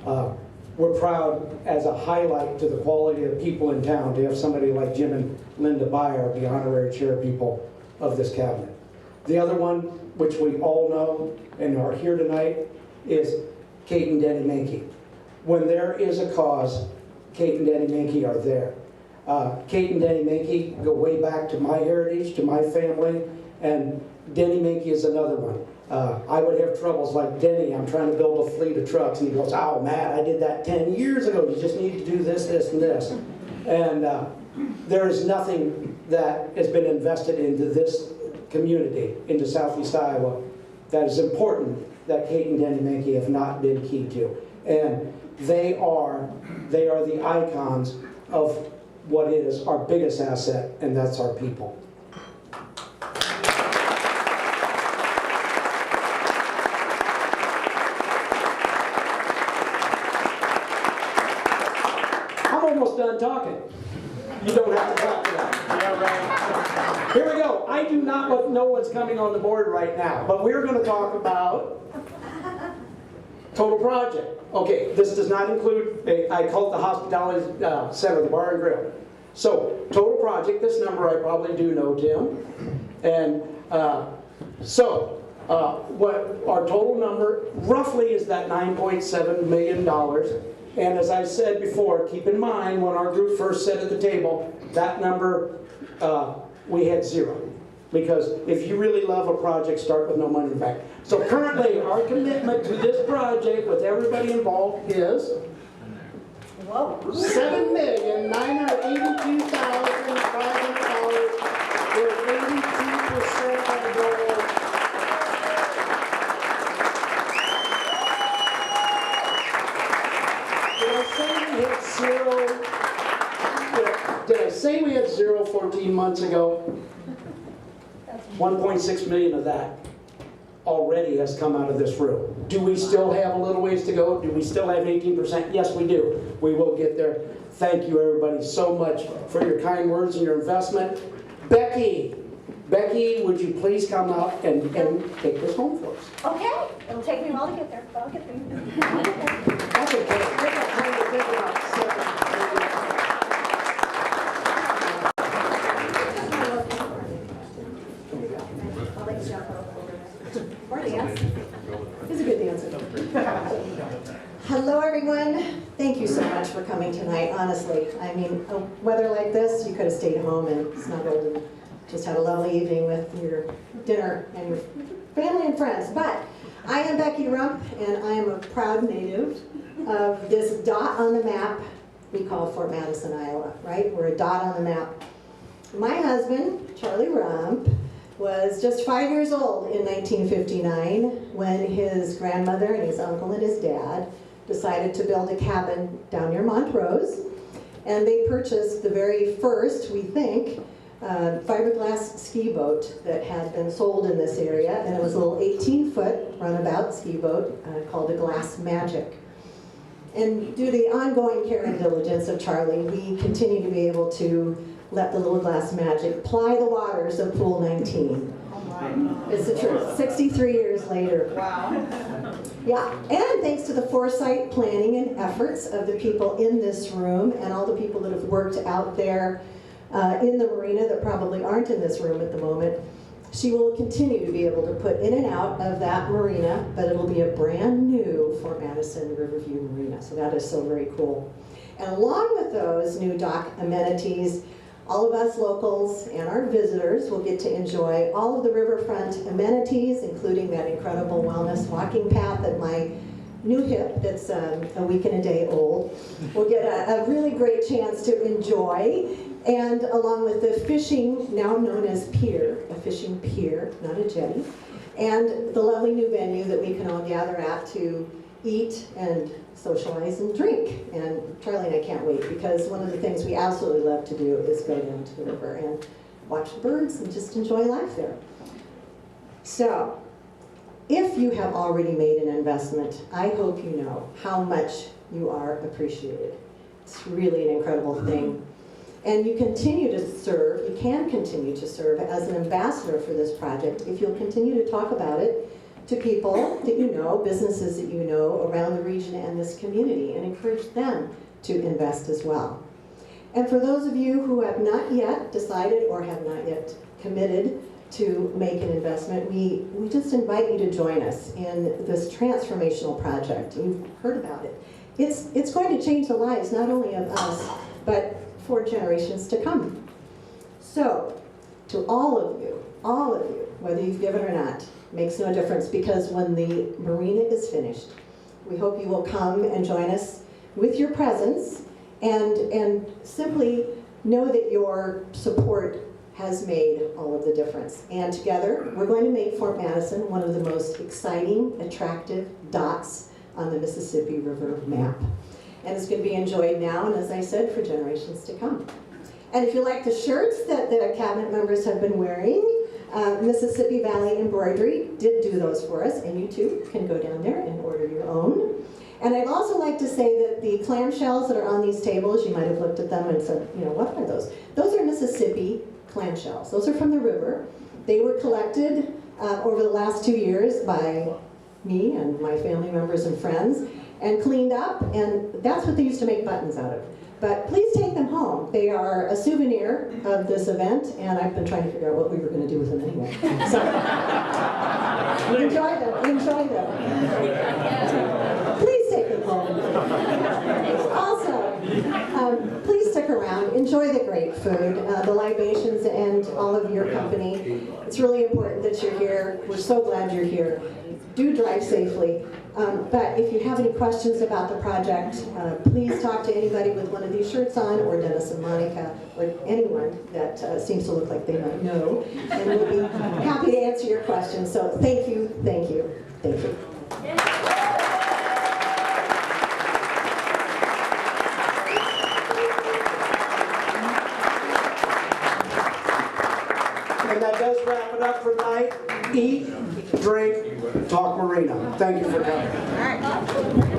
go. We're proud, as a highlight to the quality of the people in town, to have somebody like Jim and Linda Byer be honorary chair people of this cabinet. The other one, which we all know and are here tonight, is Kate and Denny Mankey. When there is a cause, Kate and Denny Mankey are there. Kate and Denny Mankey go way back to my heritage, to my family, and Denny Mankey is another one. I would have troubles like Denny, I'm trying to build a fleet of trucks, and he goes, oh, Matt, I did that 10 years ago, you just need to do this, this, and this. And there is nothing that has been invested into this community, into Southeast Iowa, that is important that Kate and Denny Mankey have not been key to. And they are the icons of what is our biggest asset, and that's our people. I'm almost done talking. You don't have to talk to that. Yeah, right. Here we go. I do not know what's coming on the board right now, but we're going to talk about total project. Okay, this does not include, I call it the hospitality center, the bar and grill. So, total project, this number I probably do know, Tim. And what our total number roughly is that $9.7 million. And as I said before, keep in mind when our group first sat at the table, that number, we had 0. Because if you really love a project, start with no money in the bank. So currently, our commitment to this project with everybody involved is $7,982,500. We're 82% of the goal. Did I say we had 0 14 months ago? 1.6 million of that already has come out of this room. Do we still have a little ways to go? Do we still have 18%? Yes, we do. We will get there. Thank you, everybody, so much for your kind words and your investment. Becky, would you please come out and take this home for us? Okay, it'll take me a while to get there, but I'll get there. That's okay. We've got time to think about Or dance. It's a good dancer. Hello, everyone. Thank you so much for coming tonight, honestly. I mean, a weather like this, you could have stayed home and snuggled and just had a lovely evening with your dinner and your family and friends. But I am Becky Rump, and I am a proud native of this dot on the map we call Fort Madison, Iowa, right? We're a dot on the map. My husband, Charlie Rump, was just 5 years old in 1959 when his grandmother and his uncle and his dad decided to build a cabin down near Montrose. And they purchased the very first, we think, fiberglass ski boat that had been sold in this area. And it was a little 18-foot runabout ski boat called a Glass Magic. And due to the ongoing care and diligence of Charlie, we continue to be able to let the little Glass Magic ply the waters of Pool 19. Oh my. It's the truth. 63 years later. Wow. Yeah, and thanks to the foresight, planning, and efforts of the people in this room and all the people that have worked out there in the marina that probably aren't in this room at the moment, she will continue to be able to put in and out of that marina, but it'll be a brand new Fort Madison Riverview Marina. So that is so very cool. And along with those new dock amenities, all of us locals and our visitors will get to enjoy all of the riverfront amenities, including that incredible wellness walking path at my new hip that's a week and a day old. We'll get a really great chance to enjoy, and along with the fishing, now known as pier, a fishing pier, not a jetty, and the lovely new venue that we can all gather at to eat and socialize and drink. And Charlie and I can't wait, because one of the things we absolutely love to do is go down to the river and watch the birds and just enjoy life there. So, if you have already made an investment, I hope you know how much you are appreciated. It's really an incredible thing. And you continue to serve, you can continue to serve as an ambassador for this project if you'll continue to talk about it to people that you know, businesses that you know around the region and this community, and encourage them to invest as well. And for those of you who have not yet decided or have not yet committed to make an investment, we just invite you to join us in this transformational project. You've heard about it. It's going to change the lives not only of us, but for generations to come. So, to all of you, whether you've given or not, Makes no difference, because when the marina is finished, we hope you will come and join us with your presence and simply know that your support has made all of the difference. And together, we're going to make Fort Madison one of the most exciting, attractive dots on the Mississippi River map. And it's going to be enjoyed now, and as I said, for generations to come. And if you like the shirts that the cabinet members have been wearing, Mississippi Valley Embroidery did do those for us, and you too can go down there and order your own. And I'd also like to say that the clamshells that are on these tables, you might have looked at them and said, you know, what are those? Those are Mississippi clamshells. Those are from the river. They were collected over the last 2 years by me and my family members and friends and cleaned up, and that's what they used to make buttons out of. But please take them home. They are a souvenir of this event, and I've been trying to figure out what we were going to do with them anyway. So, enjoy them, enjoy them. Please take them home. Also, please stick around, enjoy the great food, the libations, and all of your company. It's really important that you're here. We're so glad you're here. Do drive safely. But if you have any questions about the project, please talk to anybody with one of these shirts on, or Dennis and Monica, or anyone that seems to look like they might know, and we'll be happy to answer your questions. So thank you, thank you, thank you. And that does wrap it up for tonight. Eat, drink, talk marina. Thank you for coming.